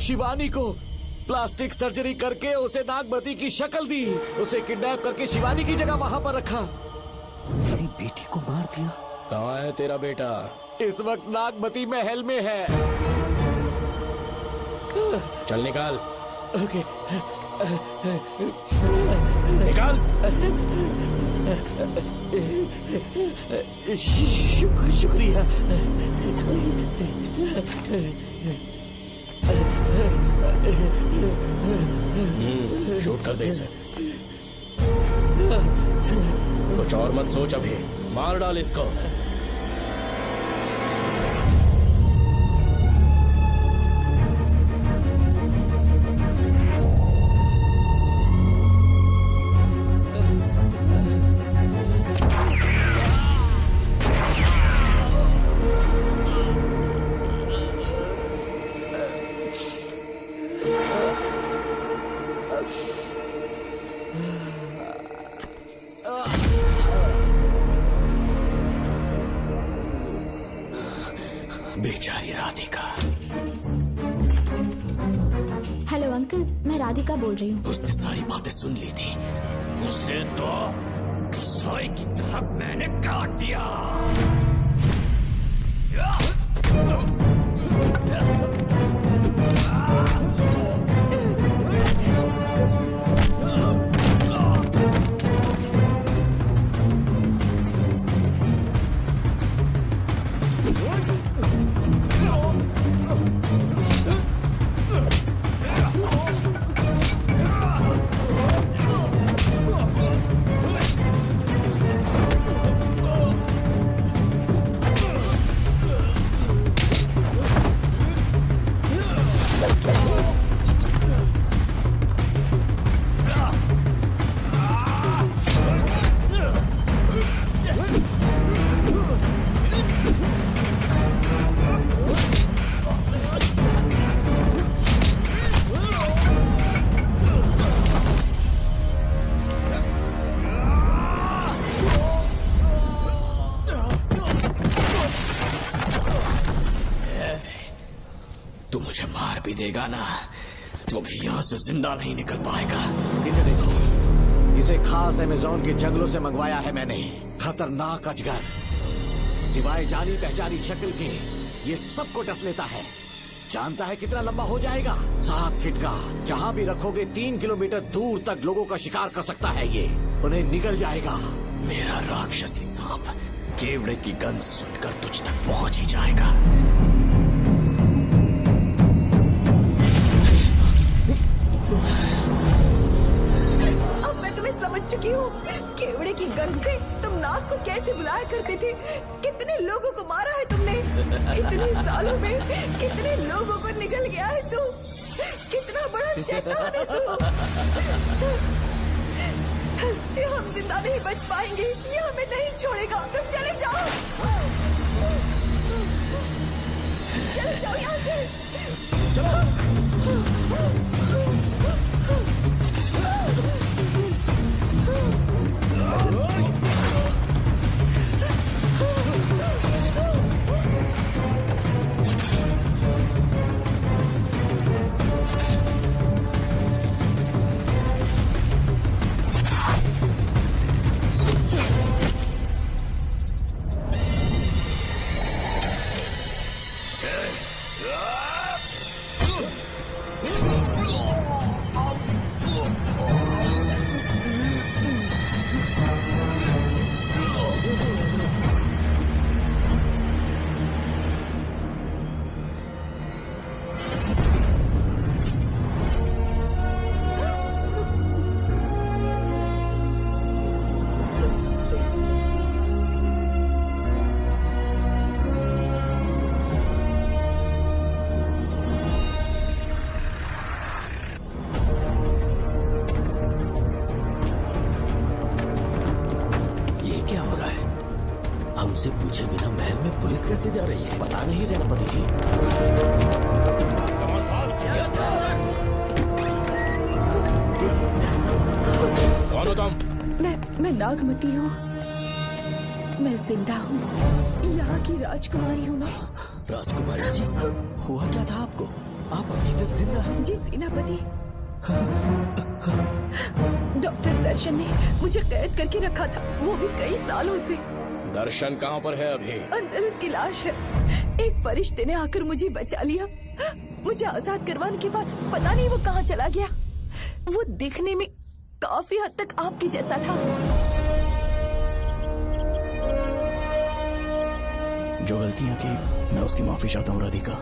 शिवानी को प्लास्टिक सर्जरी करके उसे नागमती की शक्ल दी। उसे किडनैप करके शिवानी की जगह वहाँ पर रखा। मेरी बेटी को मार दिया? कहाँ है तेरा बेटा? इस वक्त नागमती महल में है। चल निकाल। ओके। निकाल। शुक्रिया। शूट कर दे इसे। कुछ और मत सोच, अभी मार डाल इसको। बेचारी राधिका। हेलो अंकल, मैं राधिका बोल रही हूँ। उसने सारी बातें सुन ली थी। उसे तो सोए की तरह मैंने काट दिया। देगा ना तो भी यहाँ से जिंदा नहीं निकल पाएगा। इसे देखो, इसे खास अमेज़न के जंगलों से मंगवाया है मैंने। खतरनाक अजगर, सिवाय जानी पहचानी शक्ल के ये सबको डस लेता है। जानता है कितना लंबा हो जाएगा? 7 फीट का। जहाँ भी रखोगे 3 किलोमीटर दूर तक लोगों का शिकार कर सकता है ये। उन्हें निगल जाएगा। मेरा राक्षसी सांप केवड़े की गंध सुनकर तुझ तक पहुंच ही जाएगा। अब मैं तुम्हें समझ चुकी हूँ। केवड़े की गंध से तुम नाग को कैसे बुलाया करते थे। कितने लोगों को मारा है तुमने। इतने सालों में कितने लोगों को निगल गया है तू। कितना बड़ा शैतान है तू। हम जिंदा नहीं बच पाएंगे। ये हमें नहीं छोड़ेगा। तुम चले जाओ, चले जाओ यहाँ से। हमसे पूछे बिना महल में पुलिस कैसे जा रही है? पता नहीं सेनापति जी। कौन हो तुम? मैं नागमती हूँ। मैं जिंदा हूँ। यहाँ की राजकुमारी हूँ मैं। राजकुमारी जी, हुआ क्या था आपको? आप अभी तक जिंदा हैं? जी सेनापति। डॉक्टर दर्शन ने मुझे कैद करके रखा था, वो भी कई सालों से। दर्शन कहाँ पर है अभी? अंदर उसकी लाश है। एक फरिश्ते ने आकर मुझे बचा लिया। मुझे आजाद करवाने के बाद पता नहीं वो कहाँ चला गया। वो दिखने में काफी हद तक आपके जैसा था। जो गलतियाँ की मैं उसकी माफी चाहता हूँ राधिका।